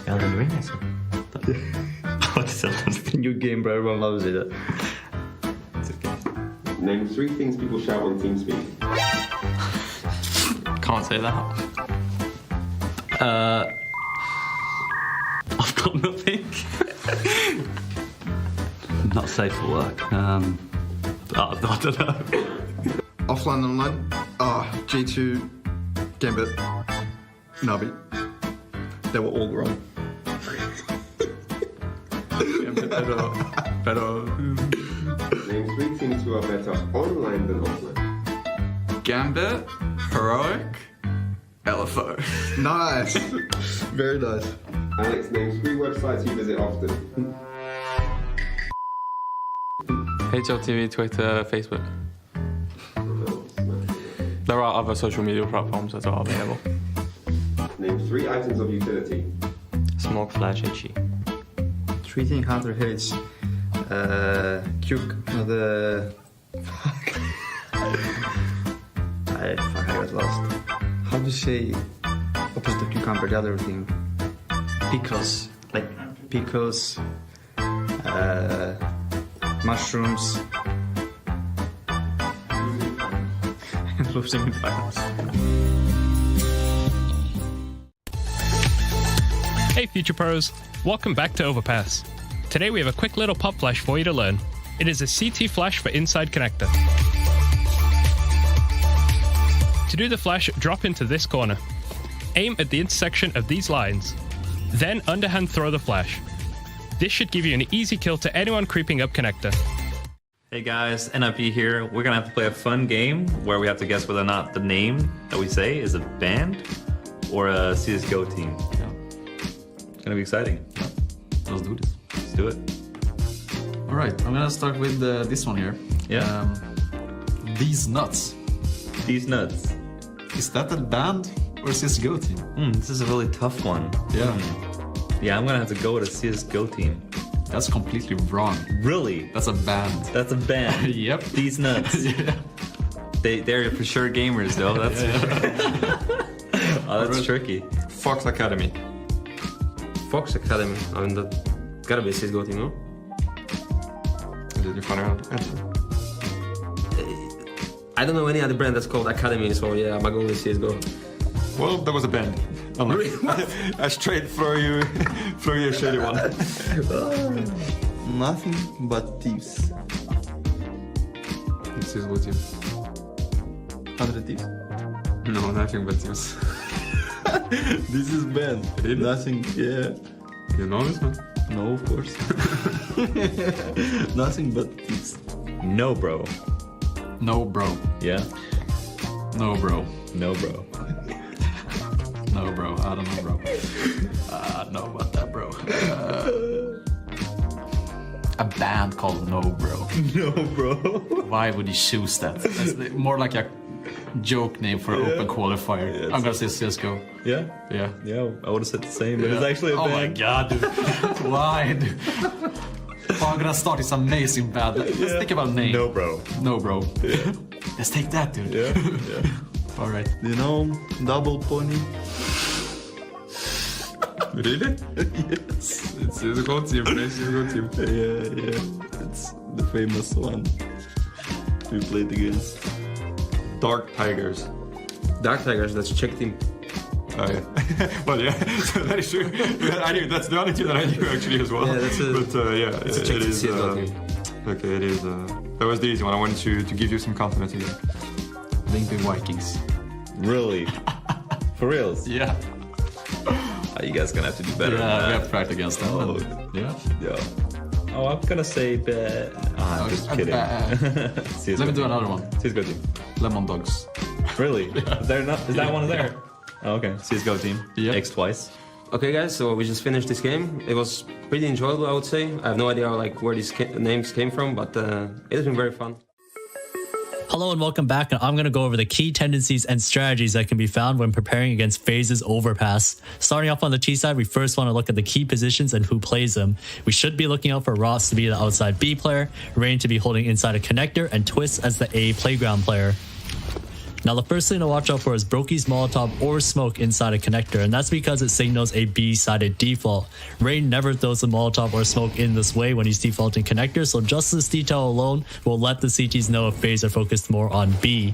Elden Ring, I said. What is Elden Ring? New game, bro. Everyone loves it. It's okay. Name 3 things people shout on TeamSpeak. Can't say that. I've got nothing. Not safe for work. I don't know. Offline and online. G2, Gambit, Navi. They were all wrong. Name 3 teams who are better online than offline. Gambit, Heroic, LFO. Nice. Very nice. Alex, name 3 websites you visit often. HLTV, Twitter, Facebook. There are other social media platforms that are available. Name 3 items of utility. Smoke, flash, HE. 3 things Hunter hates. The... I got lost. How do you say opposite of cucumber, the other thing? Pickles. Like pickles, mushrooms. And losing in finals. Hey Future Pros, welcome back to Overpass. Today we have a quick little pop flash for you to learn. It is a CT flash for inside connector. To do the flash, drop into this corner. Aim at the intersection of these lines. Then underhand throw the flash. This should give you an easy kill to anyone creeping up connector. Hey guys, NIP here. We're gonna have to play a fun game where we have to guess whether or not the name that we say is a band or a CSGO team. It's gonna be exciting. Let's do this. Let's do it. All right, I'm gonna start with this one here. Yeah. These Nuts. These Nuts. Is that a band or a CSGO team? This is a really tough one. Yeah. Yeah, I'm gonna have to go with a CSGO team. That's completely wrong. Really? That's a band. That's a band. Yep. These Nuts. Yeah. They're for sure gamers though. That's oh, that's tricky. Fox Academy. Fox Academy. I mean, that gotta be a CSGO team, no? Did you find out? I don't know any other brand that's called Academy, so yeah, my goal is CSGO. Well, there was a band. I straight throw you a shady one. Nothing but thieves. CSGO team. 100 thieves. No, nothing but teams. This is band. Really? Nothing, yeah. You know this one? No, of course. Nothing but thieves. No, bro. No, bro. Yeah. No, bro. No, bro. No, bro. I don't know, bro. I don't know about that, bro. A band called No, Bro. No, bro. Why would you choose that? That's more like a joke name for an open qualifier. Yeah, I'm gonna say CSGO. Yeah? Yeah. Yeah, I would have said the same, but it's actually a Oh my band. god, dude. Why, dude? Oh, I'm gonna start this amazing band. Let's think about a name. No, bro. No, bro. Let's take that, dude. Yeah. All right. You know, double pony. Really? Yes. It's a good team, it's a good team. Yeah. It's the famous one we played against. Dark Tigers. Dark Tigers, that's Czech team. Oh yeah. Well, yeah, that is true. I knew that's the only team that I knew actually as well. Yeah, that's a. But yeah, it's a it Czech is. CSGO team. Okay, it is. That was the easy one. I wanted to give you some compliments again. Lincoln Vikings. Really? For reals? Yeah. You guys gonna have to do better. Yeah, we have tried against them. Oh, yeah. Oh, I'm gonna say bad. I'm just kidding. Let me do another one. CSGO team. Lemon Dogs. Really? Yeah. Is that one there? Oh, okay. CSGO team. Yep. X twice. Okay, guys, so we just finished this game. It was pretty enjoyable, I would say. I have no idea like where these names came from, but it has been very fun. Hello and welcome back, and I'm going to go over the key tendencies and strategies that can be found when preparing against FaZe's Overpass. Starting off on the T side, we first want to look at the key positions and who plays them. We should be looking out for Ross to be the outside B player, Rain to be holding inside a connector, and Twist as the A playground player. Now the first thing to watch out for is Brokey's Molotov or Smoke inside a connector, and that's because it signals a B-sided default. Rain never throws a Molotov or Smoke in this way when he's defaulting connector, so just this detail alone will let the CTs know if FaZe are focused more on B.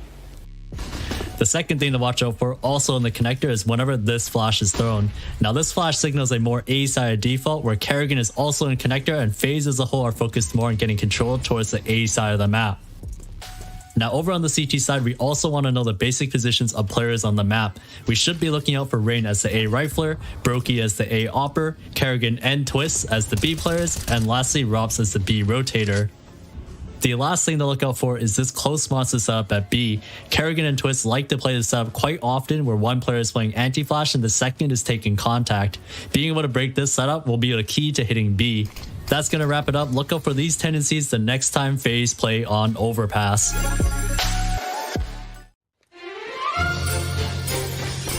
The second thing to watch out for also in the connector is whenever this flash is thrown. Now this flash signals a more A-sided default where Kerrigan is also in connector and FaZe as a whole are focused more on getting control towards the A side of the map. Now over on the CT side, we also want to know the basic positions of players on the map. We should be looking out for Rain as the A rifler, Brokey as the A opper, Kerrigan and Twist as the B players, and lastly Robs as the B rotator. The last thing to look out for is this close monster setup at B. Kerrigan and Twist like to play this setup quite often where one player is playing anti-flash and the second is taking contact. Being able to break this setup will be the key to hitting B. That's going to wrap it up. Look out for these tendencies the next time FaZe play on Overpass.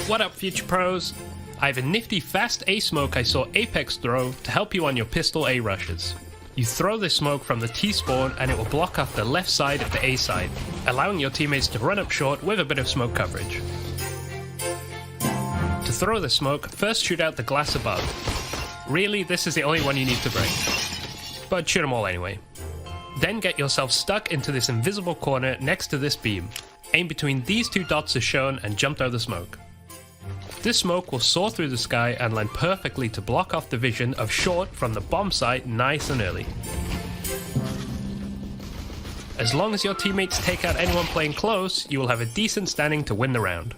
What up, Future Pros? I have a nifty fast A smoke I saw Apex throw to help you on your pistol A rushes. You throw this smoke from the T spawn and it will block off the left side of the A side, allowing your teammates to run up short with a bit of smoke coverage. To throw the smoke, first shoot out the glass above. Really, this is the only one you need to break. But shoot them all anyway. Then get yourself stuck into this invisible corner next to this beam. Aim between these two dots as shown and jump through the smoke. This smoke will soar through the sky and land perfectly to block off the vision of short from the bomb site nice and early. As long as your teammates take out anyone playing close, you will have a decent standing to win the round.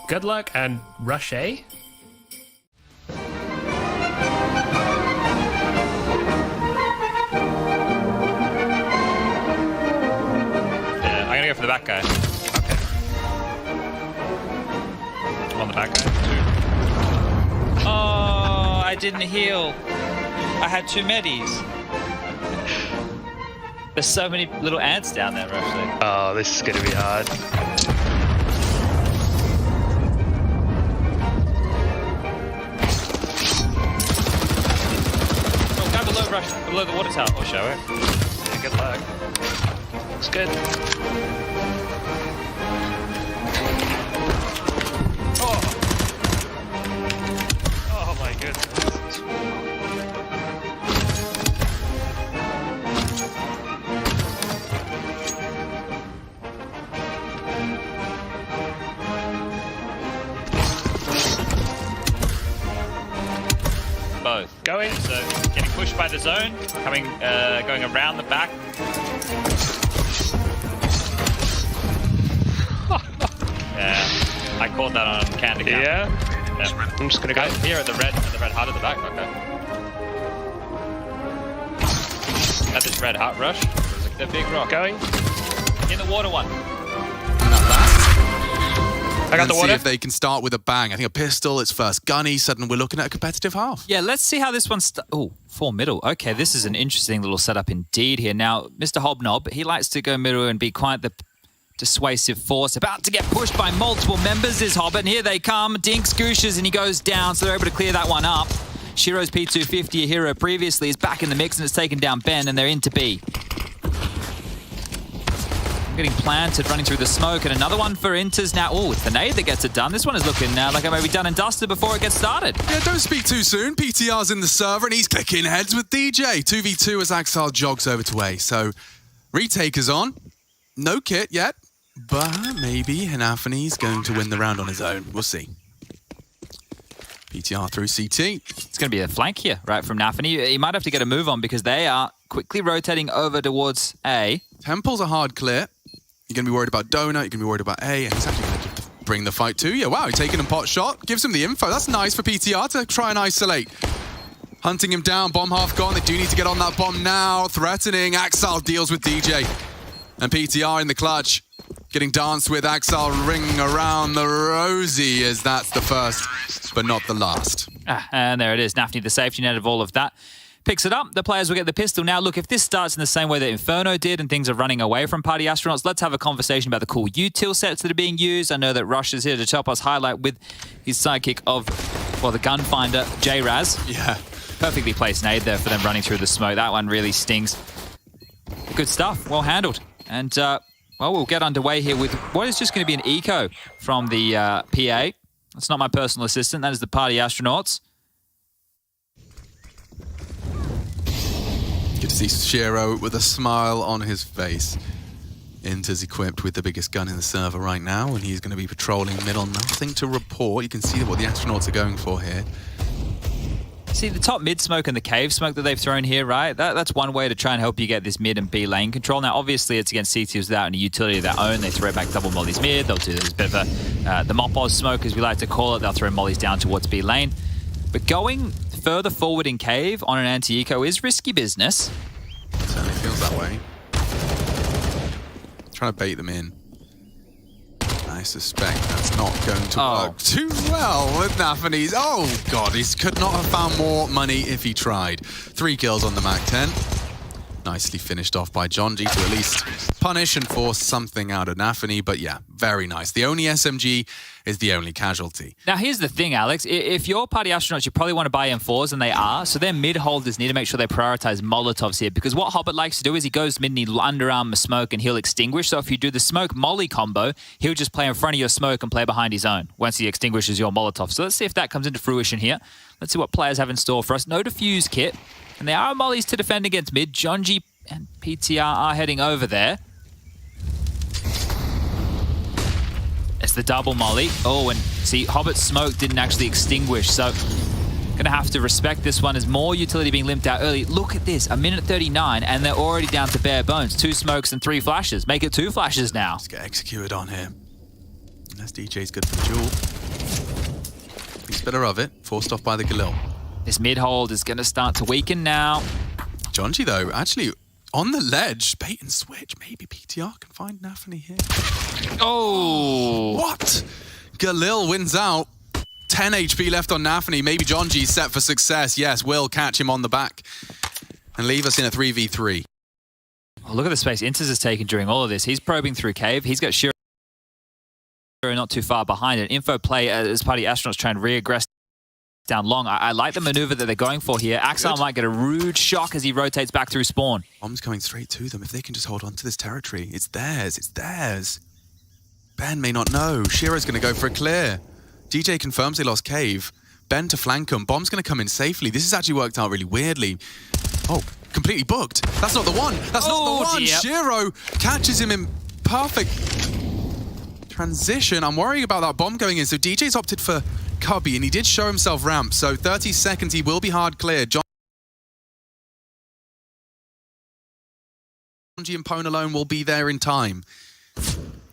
Good luck and rush A? I'm gonna go for the back guy. Okay. I'm on the back guy, too. Oh, I didn't heal. I had 2 medis. There's so many little ants down there, actually. Oh, this is gonna be hard. Oh, guy below rush, below the water tower. I'll show it. Yeah, good luck. Looks good. Oh my goodness. Both. Going. So, getting pushed by the zone, coming, going around the back. Yeah, I called that on can to count. Yeah. I'm just gonna go here at the red heart at the back. Okay. At this red heart rush. There's like the big rock. Going. In the water one. I got the water. See if they can start with a bang. I think a pistol, it's first gunny. Suddenly we're looking at a competitive half. Yeah, let's see how this one's... Oh, 4 middle. Okay, this is an interesting little setup indeed here. Now, Mr. Hobnob, he likes to go middle and be quite the dissuasive force. About to get pushed by multiple members is Hobbit. And here they come. Dinks, Gooshes, and he goes down, so they're able to clear that one up. Shiro's P250, a hero previously, is back in the mix and it's taken down Ben, and they're into B. getting planted, running through the smoke, and another one for Inters now. Oh, it's the nade that gets it done. This one is looking like it may be done and dusted before it gets started. Yeah, don't speak too soon. PTR's in the server, and he's clicking heads with DJ. 2v2 as Axel jogs over to A. So, Retaker's on. No kit yet, but maybe Hanaphany's going to win the round on his own. We'll see. PTR through CT. It's going to be a flank here, right, from Naphany. He might have to get a move on because they are quickly rotating over towards A. Temple's a hard clear. You're going to be worried about Donut, you're going to be worried about A, and he's actually going to bring the fight to you. Wow, he's taking a pot shot, gives him the info. That's nice for PTR to try and isolate. Hunting him down, bomb half gone. They do need to get on that bomb now. Threatening, Axel deals with DJ. And PTR in the clutch. Getting danced with, Axel ring around the rosy as that's the first, but not the last. And there it is, Naphany, the safety net of all of that. Picks it up, the players will get the pistol. Now look, if this starts in the same way that Inferno did and things are running away from Party Astronauts, let's have a conversation about the cool util sets that are being used. I know that Rush is here to help us highlight with his sidekick of, well, the Gunfinder, J-Raz. Yeah. Perfectly placed nade there for them running through the smoke. That one really stings. Good stuff, well handled. And, well, we'll get underway here with what is just going to be an eco from the PA. That's not my personal assistant, that is the Party Astronauts. Good to see Shiro with a smile on his face. Inter's equipped with the biggest gun in the server right now, and he's going to be patrolling middle. Nothing to report. You can see what the astronauts are going for here. See, the top mid smoke and the cave smoke that they've thrown here, right? That's one way to try and help you get this mid and B lane control. Now, obviously, it's against CTs without any utility of their own. They throw back double mollies mid. They'll do this bit of the mop-oz smoke, as we like to call it. They'll throw mollies down towards B lane. But going further forward in cave on an anti-eco is risky business. It certainly feels that way. Trying to bait them in. I suspect that's not going to work too well with Naphany's. Oh, God, he could not have found more money if he tried. 3 kills on the MAC-10. Nicely finished off by John G to at least punish and force something out of Naphany. But yeah, very nice. The only SMG is the only casualty. Now, here's the thing, Alex. If you're Party Astronauts, you probably want to buy M4s, and they are. So their mid holders need to make sure they prioritize Molotovs here, because what Hobbit likes to do is he goes mid and he'll underarm a smoke and he'll extinguish. So if you do the smoke molly combo, he'll just play in front of your smoke and play behind his own once he extinguishes your Molotov. So let's see if that comes into fruition here. Let's see what players have in store for us. No defuse kit. And there are mollies to defend against mid. John G and PTR are heading over there. It's the double molly. Oh, and see, Hobbit's smoke didn't actually extinguish, so gonna have to respect this one as more utility being limped out early. Look at this, 1:39, and they're already down to bare bones. 2 smokes and 3 flashes. Make it 2 flashes now. Let's get executed on here. Unless DJ's good for the duel. He's better of it, forced off by the Galil. This mid hold is gonna start to weaken now. Jonji, though, actually on the ledge, bait and switch. Maybe PTR can find Naphany here. Oh! What? Galil wins out. 10 HP left on Naphany. Maybe Jonji's set for success. Yes, will catch him on the back and leave us in a 3v3. Oh, look at the space Inters has taken during all of this. He's probing through cave. He's got Shiro not too far behind it. Info play as Party Astronauts trying to reaggress down long. I like the maneuver that they're going for here. Axel might get a rude shock as he rotates back through spawn. Bomb's coming straight to them. If they can just hold on to this territory, it's theirs. It's theirs. Ben may not know. Shiro's going to go for a clear. DJ confirms they lost cave. Ben to flank him. Bomb's going to come in safely. This has actually worked out really weirdly. Oh, completely booked. That's not the one. That's not the one. Dear. Shiro catches him in perfect transition. I'm worrying about that bomb going in. So DJ's opted for Cubby, and he did show himself ramp. So 30 seconds, he will be hard cleared. Jonji and Pone alone will be there in time.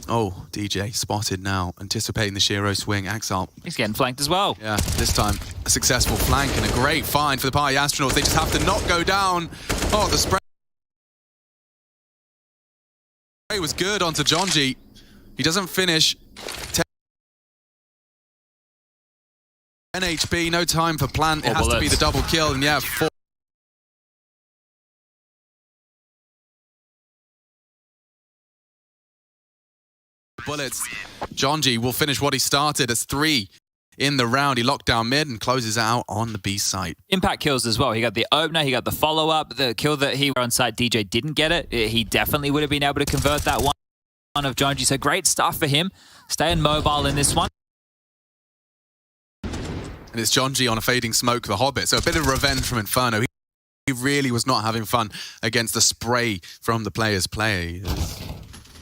Oh, DJ spotted now, anticipating the Shiro swing. Axel. He's getting flanked as well. Yeah, this time a successful flank and a great find for the Party Astronauts. They just have to not go down. Oh, the spray was good onto Jonji. He doesn't finish. 10 HP, no time for plant. It has to be the double kill, and yeah, 4. bullets. Jonji will finish what he started as 3 in the round. He locked down mid and closes out on the B site. Impact kills as well. He got the opener, he got the follow-up. The kill that he on site, DJ didn't get it. He definitely would have been able to convert that one. of Jonji. So great stuff for him. Staying mobile in this one. And it's Jonji on a fading smoke, the Hobbit. So a bit of revenge from Inferno. He really was not having fun against the spray from the players' play.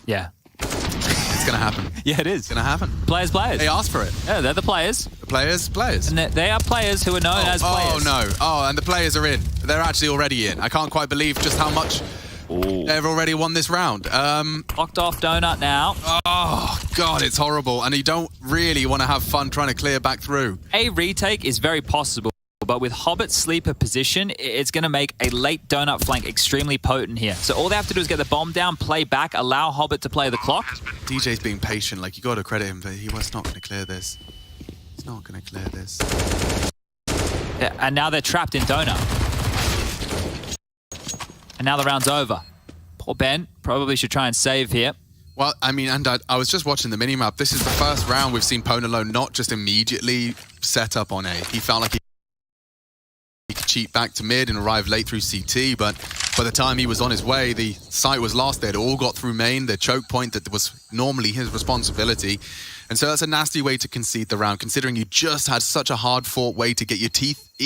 Yeah. It's going to happen. Yeah, it is. It's going to happen. Players. They asked for it. Yeah, they're the players. The players. And they are players who are known as players. Oh, no. Oh, and the players are in. They're actually already in. I can't quite believe just how much they've already won this round. Locked off Donut now. Oh, God, it's horrible. And you don't really want to have fun trying to clear back through. A retake is very possible, but with Hobbit's sleeper position, it's going to make a late Donut flank extremely potent here. So all they have to do is get the bomb down, play back, allow Hobbit to play the clock. DJ's being patient. Like, you got to credit him, but he was not going to clear this. He's not going to clear this. Yeah, and now they're trapped in Donut. And now the round's over. Poor Ben probably should try and save here. Well, I mean, and I was just watching the minimap. This is the first round we've seen Ponalo not just immediately set up on A. He felt like he could cheat back to mid and arrive late through CT, but by the time he was on his way, the site was lost. They'd all got through main, the choke point that was normally his responsibility. And so that's a nasty way to concede the round, considering you just had such a hard-fought way to get your teeth